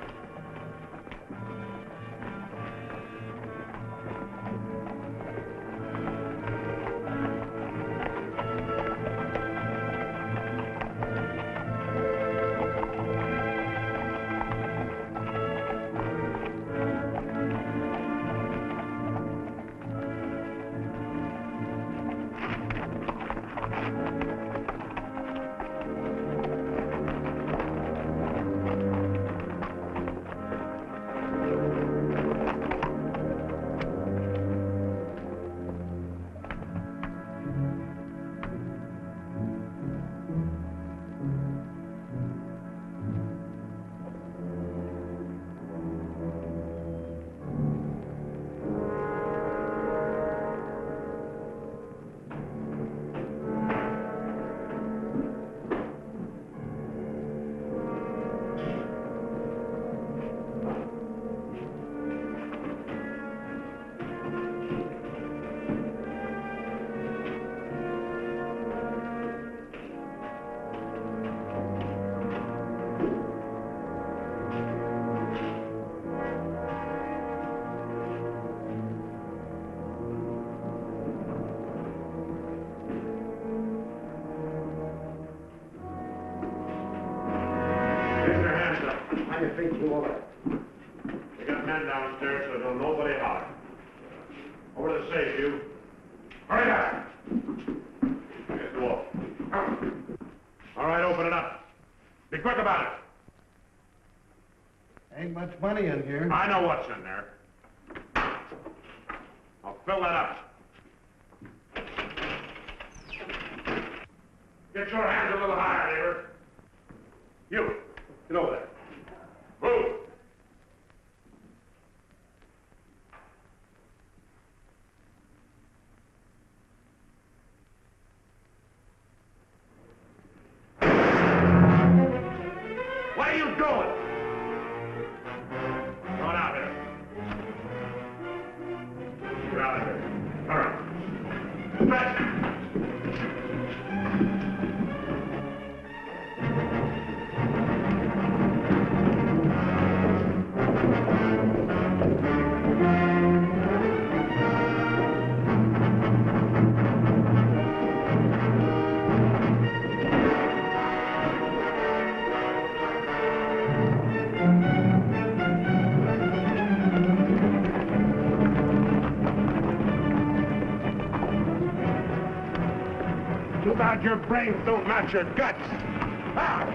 You think you all right? They got men downstairs, so don't nobody holler. Over to the safe, you. Hurry up! Here's the wall. All right, open it up. Be quick about it. Ain't much money in here. I know what's in there. I'll fill that up. Get your hands a little higher, neighbor. You, get over there. Move! What are you doing? Come on out here. Get out of here. Hurry. Stretch! Too bad your brains don't match your guts. Ah!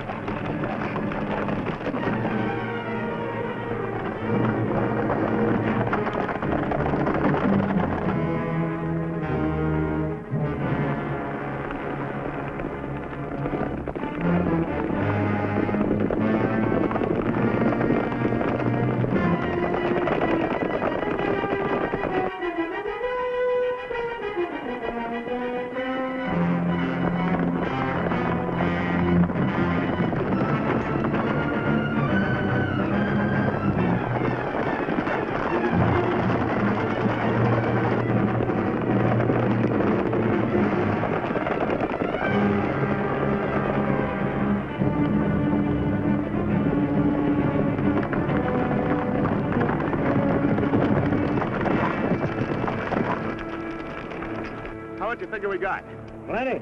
much you figure we got? Plenty.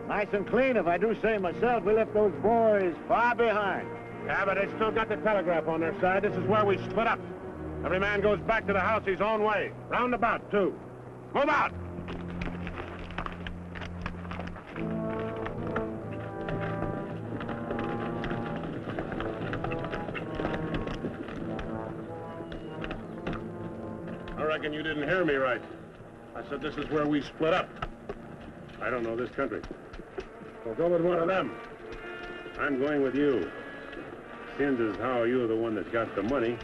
Nice and clean, if I do say myself. We left those boys far behind. Yeah, but they still got the telegraph on their side. This is where we split up. Every man goes back to the house his own way. Roundabout, too. Move out! I reckon you didn't hear me right. I said this is where we split up. I don't know this country. Well, go with one of them. I'm going with you. Seems as how you're the one that got the money.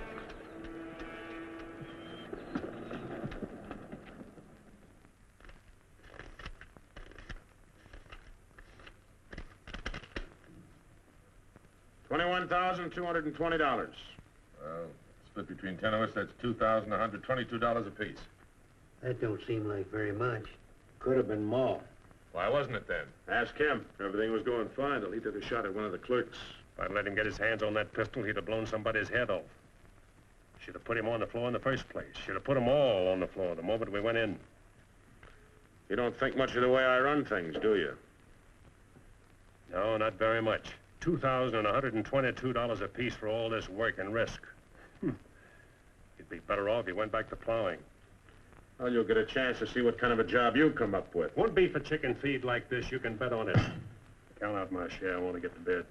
$21,220. Well, split between 10 of us, that's $2,122 apiece. That don't seem like very much. Could have been more. Why wasn't it then? Ask him. Everything was going fine till he took a shot at one of the clerks. If I'd let him get his hands on that pistol, he'd have blown somebody's head off. Should have put him on the floor in the first place. Should have put them all on the floor the moment we went in. You don't think much of the way I run things, do you? No, not very much. $2,122 apiece for all this work and risk. You'd be better off if you went back to plowing. Well, you'll get a chance to see what kind of a job you come up with. One beef a chicken feed like this, you can bet on it. Count out my share. I want to get to bed.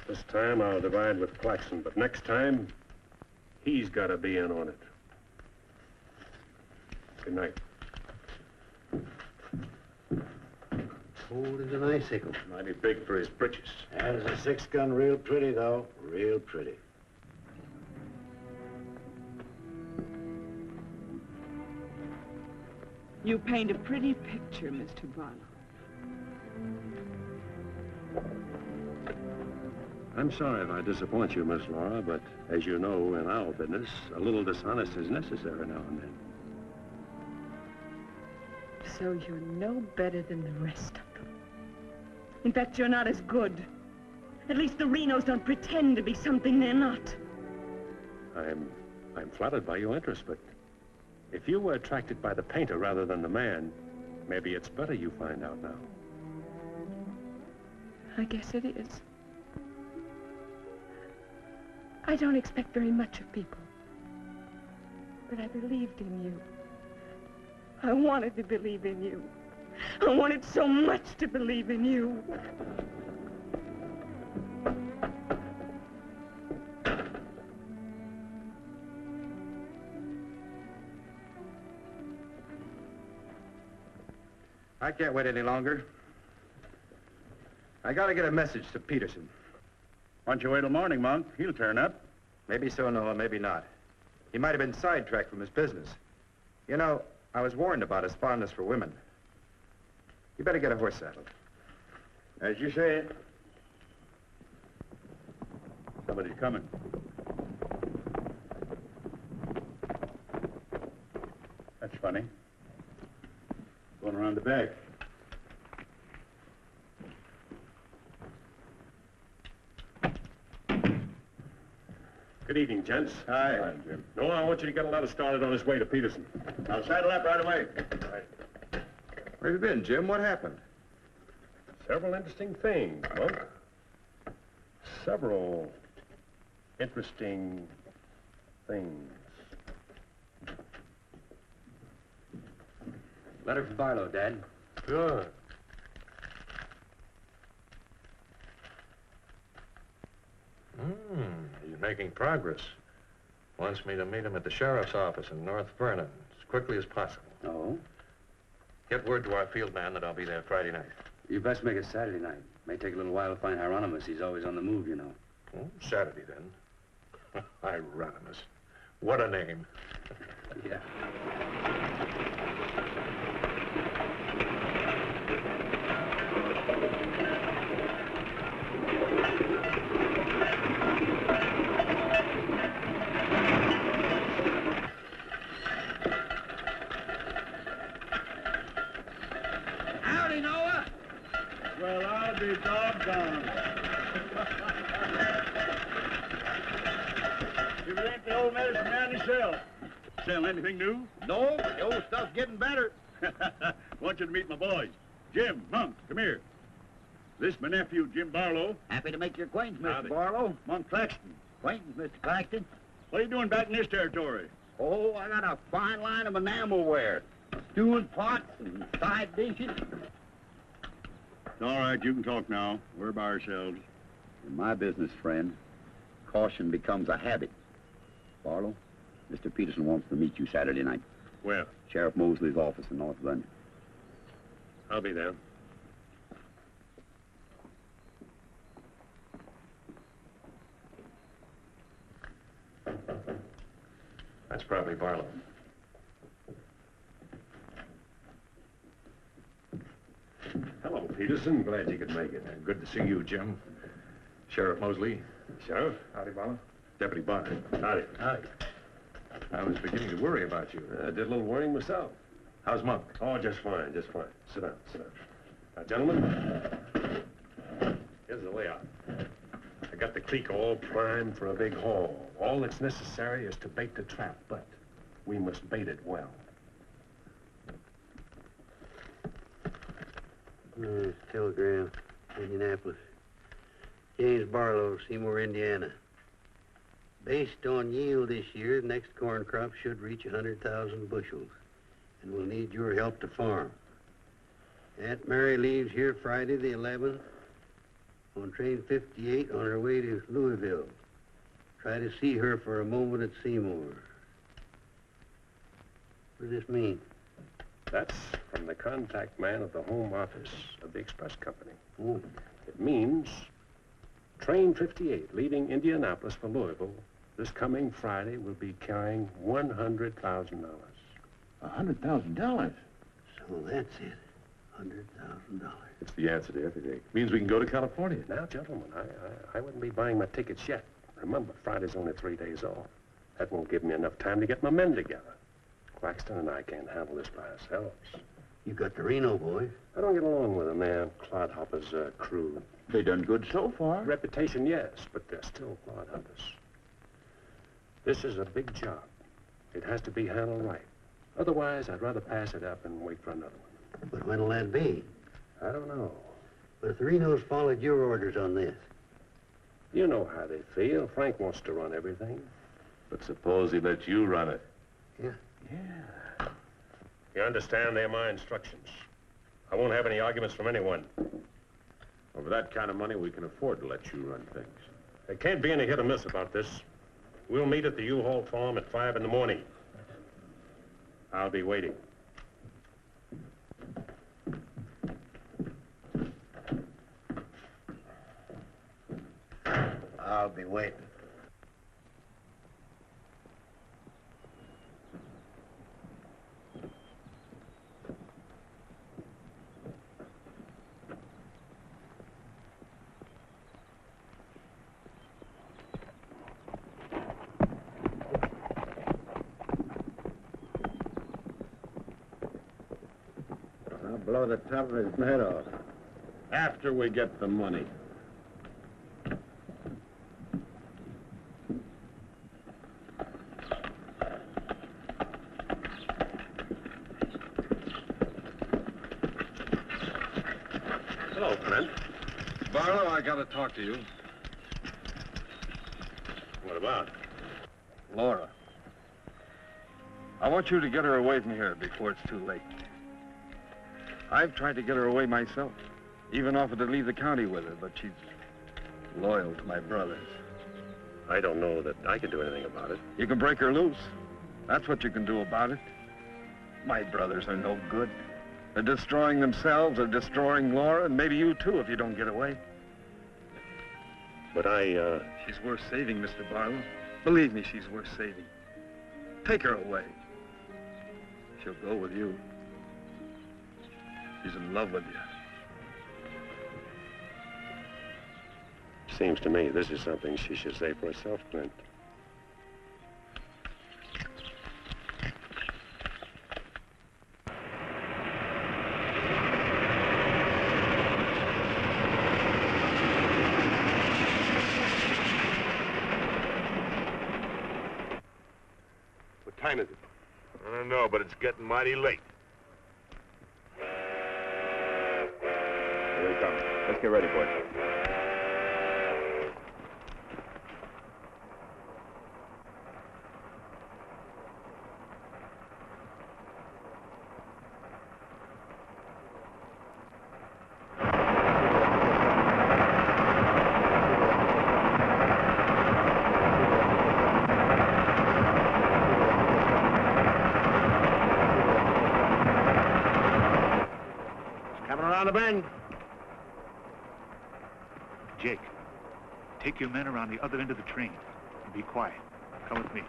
This time I'll divide with Claxon, but next time, he's got to be in on it. Good night. Cold as an icicle. Mighty big for his britches. There's a 6-gun real pretty, though. Real pretty. You paint a pretty picture, Mr. Barlow. I'm sorry if I disappoint you, Miss Laura, but as you know, in our business, a little dishonest is necessary now and then. So you're no better than the rest of them. In fact, you're not as good. At least the Renos don't pretend to be something they're not. I'm flattered by your interest, but if you were attracted by the painter rather than the man, maybe it's better you find out now. I guess it is. I don't expect very much of people. But I believed in you. I wanted to believe in you. I wanted so much to believe in you. I can't wait any longer. I gotta get a message to Peterson. Why don't you wait till morning, Monk? He'll turn up. Maybe so, Noah, maybe not. He might have been sidetracked from his business. You know, I was warned about his fondness for women. You better get a horse saddled. As you say. Somebody's coming. That's funny. Going around the back. Good evening, gents. Hi. Hi, Jim. No, I want you to get a letter started on his way to Peterson. I'll saddle up right away. Right. Where have you been, Jim? What happened? Several interesting things, Monk. Several interesting things. Letter from Barlow, Dad. Good. He's making progress. Wants me to meet him at the sheriff's office in North Vernon as quickly as possible. Oh? Get word to our field man that I'll be there Friday night. You best make it Saturday night. May take a little while to find Hieronymus. He's always on the move, you know. Oh, Saturday, then. Hieronymus. What a name. Yeah. Howdy, Noah. Well, I'll be doggone. Give Sell anything new? No, but the old stuff's getting better. Want you to meet my boys. Jim, Monk, come here. This my nephew, Jim Barlow. Happy to make your acquaintance, Mr. Howdy. Barlow. Monk Claxton. Acquaintance, Mr. Claxton. What are you doing back in this territory? Oh, I got a fine line of enamelware. Stewing pots and side dishes. All right, you can talk now. We're by ourselves. In my business, friend, caution becomes a habit. Barlow, Mr. Peterson wants to meet you Saturday night. Where? Sheriff Mosley's office in North London. I'll be there. That's probably Barlow. Hello, Peterson. Glad you could make it. Good to see you, Jim. Sheriff Mosley. Sheriff. Howdy, Barlow. Deputy Barker. Howdy. Howdy. I was beginning to worry about you. I did a little worrying myself. How's Monk? Oh, just fine, just fine. Sit down, sit down. Now, gentlemen, here's the layout. I got the creek all primed for a big haul. All that's necessary is to bait the trap, but we must bait it well. Telegram, Indianapolis. James Barlow, Seymour, Indiana. Based on yield this year, the next corn crop should reach 100,000 bushels, and we'll need your help to farm. Aunt Mary leaves here Friday the 11th on train 58 on her way to Louisville. Try to see her for a moment at Seymour. What does this mean? That's from the contact man at the home office of the express company. Oh. It means train 58 leaving Indianapolis for Louisville this coming Friday will be carrying $100,000. $100,000? So that's it. $100,000. It's the answer to everything. It means we can go to California. Now, gentlemen, I wouldn't be buying my tickets yet. Remember, Friday's only 3 days off. That won't give me enough time to get my men together. Claxton and I can't handle this by ourselves. You got the Reno boys. I don't get along with them. They're clodhoppers, crude. They done good so far. Reputation, yes, but they're still clodhoppers. This is a big job. It has to be handled right. Otherwise, I'd rather pass it up and wait for another one. But when'll that be? I don't know. But if the Renos followed your orders on this? You know how they feel. Frank wants to run everything. But suppose he let you run it. Yeah. Yeah. You understand? They're my instructions. I won't have any arguments from anyone. Over that kind of money, we can afford to let you run things. There can't be any hit or miss about this. We'll meet at the U-Haul farm at 5 in the morning. I'll be waiting. I'll be waiting. I'll blow the top of his head off. After we get the money. Hello, Clint. Barlow, I gotta talk to you. What about? Laura. I want you to get her away from here before it's too late. I've tried to get her away myself. Even offered to leave the county with her, but she's loyal to my brothers. I don't know that I can do anything about it. You can break her loose. That's what you can do about it. My brothers are no good. They're destroying themselves, they're destroying Laura, and maybe you too if you don't get away. But She's worth saving, Mr. Barlow. Believe me, she's worth saving. Take her away. She'll go with you. She's in love with you. Seems to me this is something she should say for herself, Clint. What time is it? I don't know, but it's getting mighty late. Here he comes. Let's get ready, boys. Around the bend. Jake, take your men around the other end of the train and be quiet. Come with me.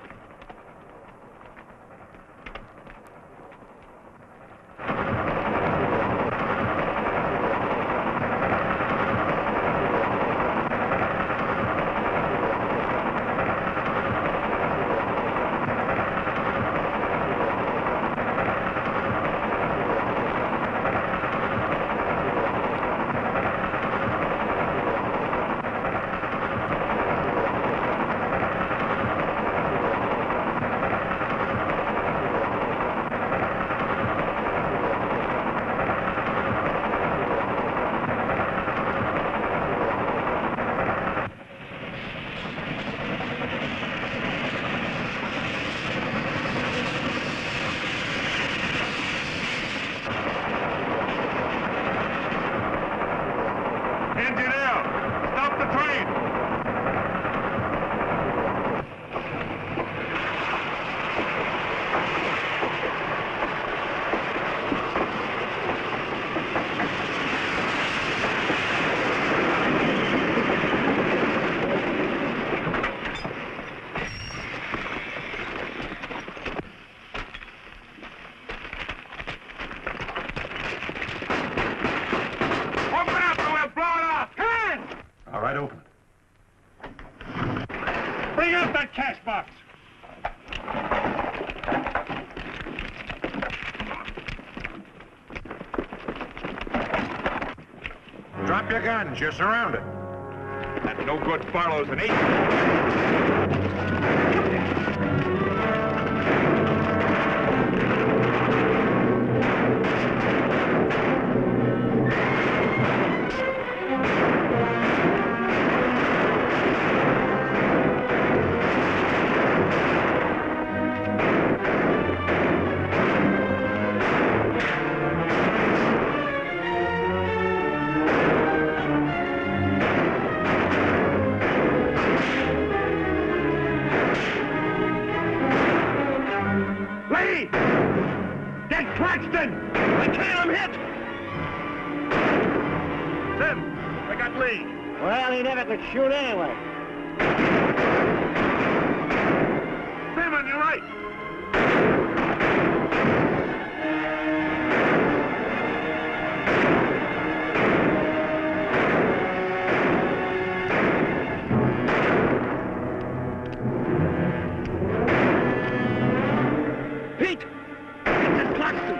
Cash box. Drop your guns. You're surrounded. That no good Barlow's an agent. Shoot anyway. Sam, on your right. Pete! Get this Claxton!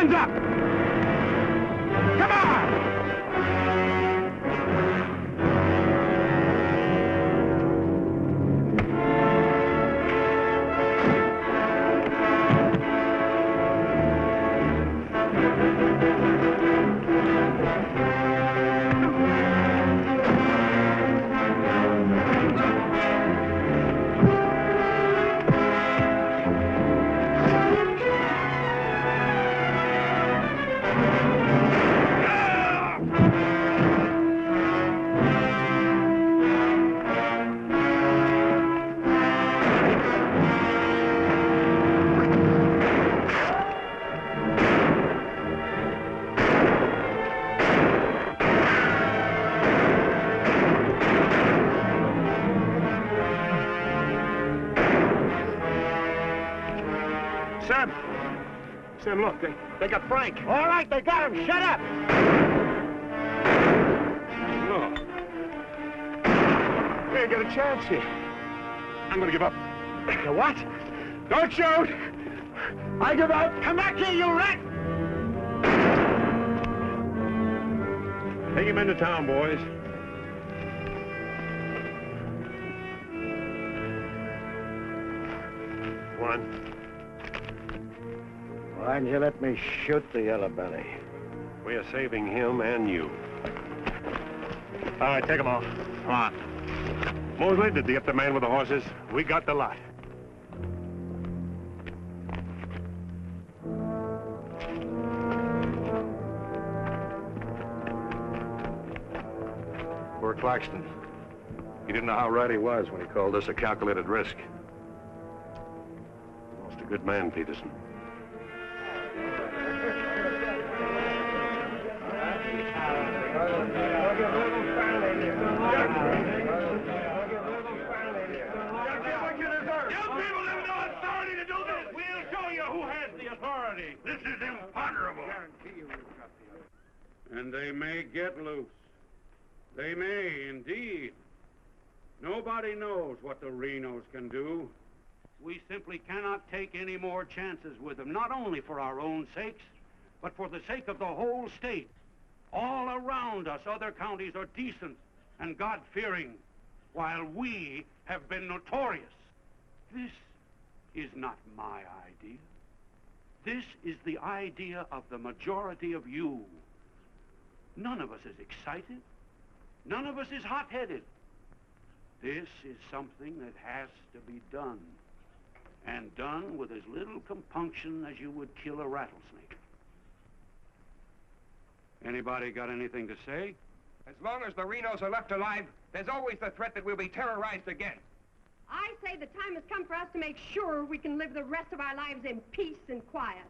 Hands up! Come on! Sam, look, they got Frank. All right, they got him. Shut up. No. We ain't got a chance here. I'm gonna give up. You what? Don't shoot! I give up! Come back here, you rat! Take him into town, boys. One. Why'd you let me shoot the yellow belly? We are saving him and you. All right, take them off. Come on. Mosley, did you get the man with the horses? We got the lot. Poor Claxton. He didn't know how right he was when he called this a calculated risk. Lost a good man, Peterson. This is imponderable. And they may get loose. They may, indeed. Nobody knows what the Renos can do. We simply cannot take any more chances with them, not only for our own sakes, but for the sake of the whole state. All around us, other counties are decent and God-fearing, while we have been notorious. This is not my idea. This is the idea of the majority of you. None of us is excited. None of us is hot-headed. This is something that has to be done, and done with as little compunction as you would kill a rattlesnake. Anybody got anything to say? As long as the Renos are left alive, there's always the threat that we'll be terrorized again. I say the time has come for us to make sure we can live the rest of our lives in peace and quiet.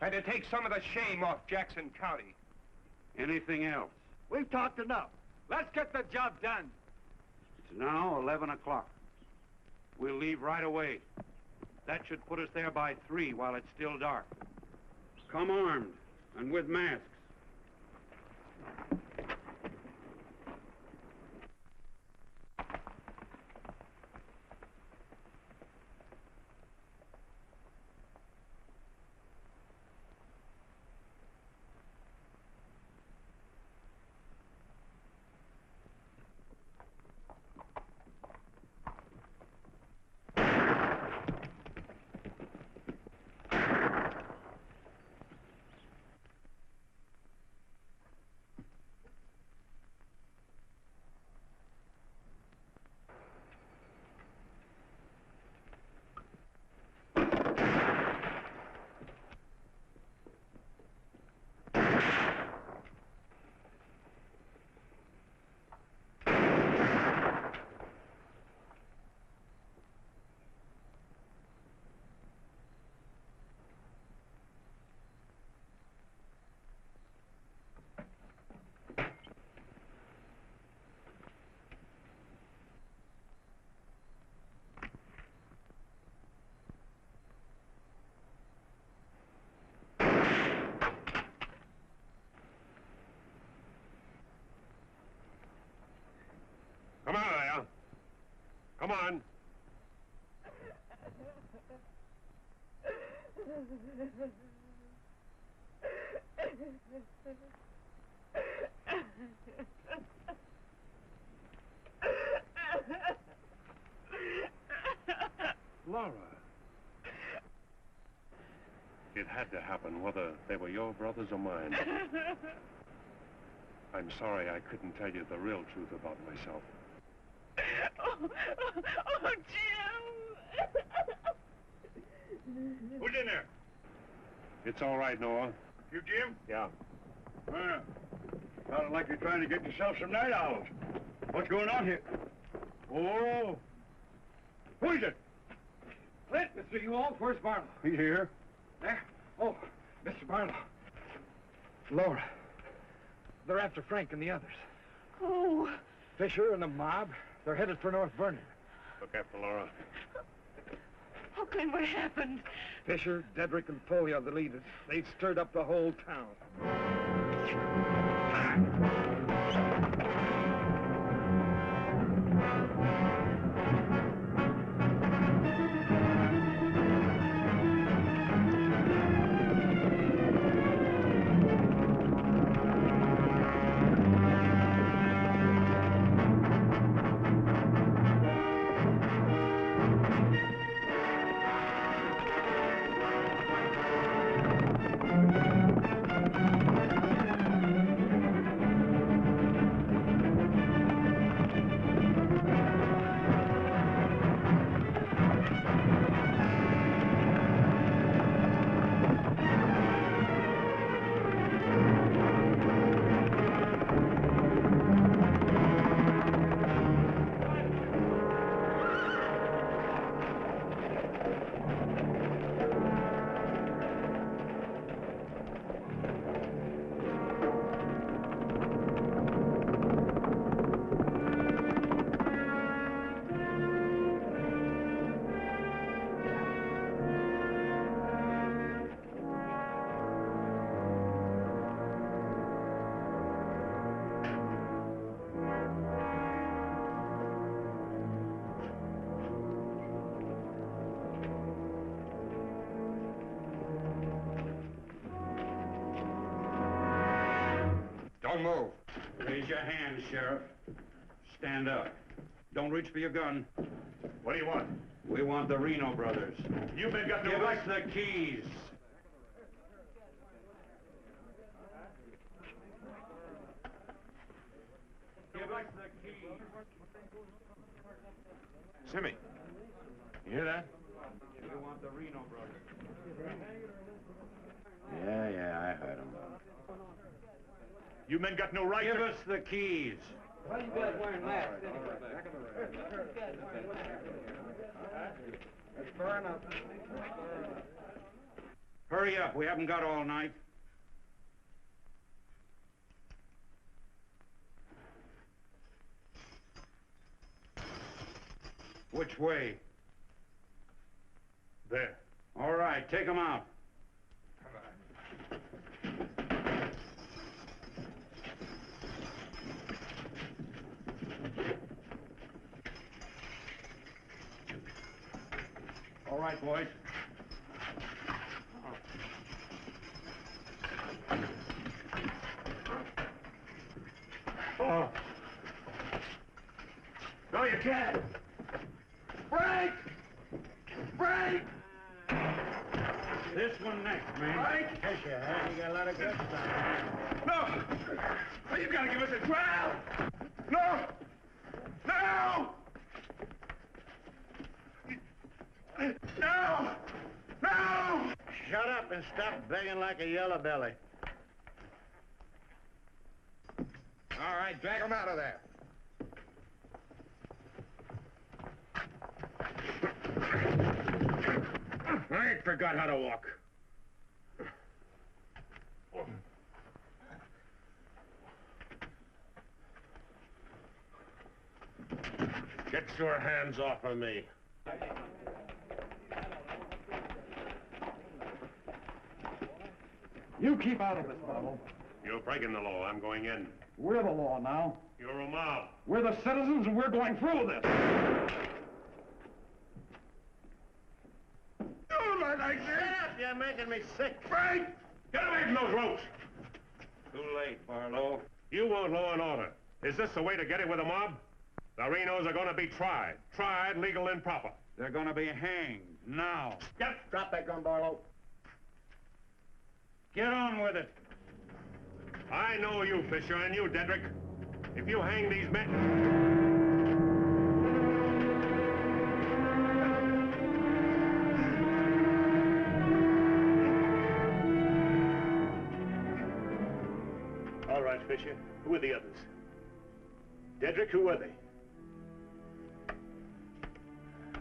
And to take some of the shame off Jackson County. Anything else? We've talked enough. Let's get the job done. It's now 11 o'clock. We'll leave right away. That should put us there by 3 while it's still dark. Come armed and with masks. Come on, Al. Come on. Laura. It had to happen, whether they were your brothers or mine. I'm sorry I couldn't tell you the real truth about myself. Oh, Jim! Who's in there? It's all right, Noah. You, Jim? Yeah. Sounded like you're trying to get yourself some night owls. What's going on here? Oh. Who is it? Flint, Mr. Ewald, where's Barlow? He's here. There? Oh, Mr. Barlow. Laura. They're after Frank and the others. Oh. Fisher and the mob. They're headed for North Vernon. Look after Laura. Oh, Glenn, what happened? Fisher, Dedrick, and Foley are the leaders. They've stirred up the whole town. Don't move. Raise your hand, Sheriff. Stand up. Don't reach for your gun. What do you want? We want the Reno brothers. You men got no Give right. us the keys. Give us the keys. Simmy, you hear that? We want the Reno brothers. Yeah, I heard him. You men got no right. Give us the keys. Why are you guys wearing masks anyway? Let's burn up. Hurry up. We haven't got all night. Which way? There. All right, take them out. All right, boys. Oh. No, you can't. Frank! Frank! This one next, man. Frank! Yes, you have. You got a lot of guts on. No! Oh, you gotta give us a trial! No! No! No! No! Shut up and stop begging like a yellow belly. All right, drag him out of there. I ain't forgot how to walk. Get your hands off of me. You keep out of this, Barlow. You're breaking the law. I'm going in. We're the law now. You're a mob. We're the citizens, and we're going through with this. Don't let like this! Shut up, you're making me sick. Frank! Get away from those ropes! Too late, Barlow. You want law and order. Is this the way to get it with a mob? The Renos are going to be tried. Tried, legal, and proper. They're going to be hanged now. Yep. Drop that gun, Barlow. Get on with it. I know you, Fisher, and you, Dedrick. If you hang these men... All right, Fisher. Who are the others? Dedrick, who are they?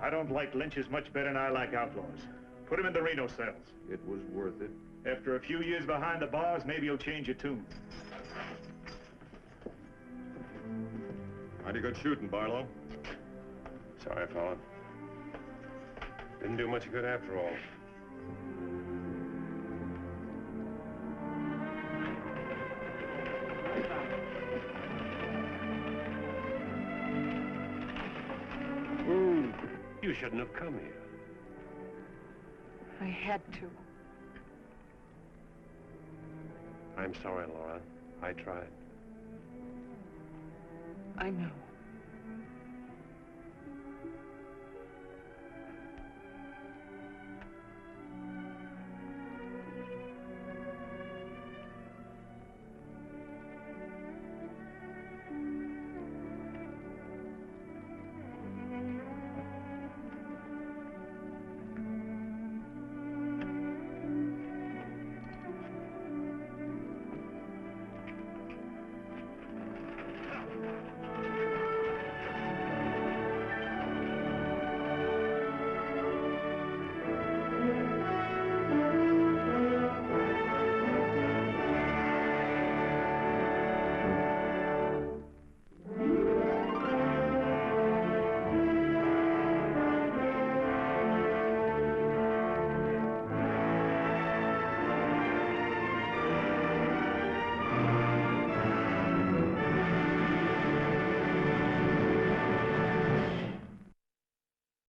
I don't like lynches much better than I like outlaws. Put him in the Reno cells. It was worth it. After a few years behind the bars, maybe you'll change your tune. Mighty good shooting, Barlow. Sorry, fella. Didn't do much good after all. You shouldn't have come here. I had to. I'm sorry, Laura. I tried. I know.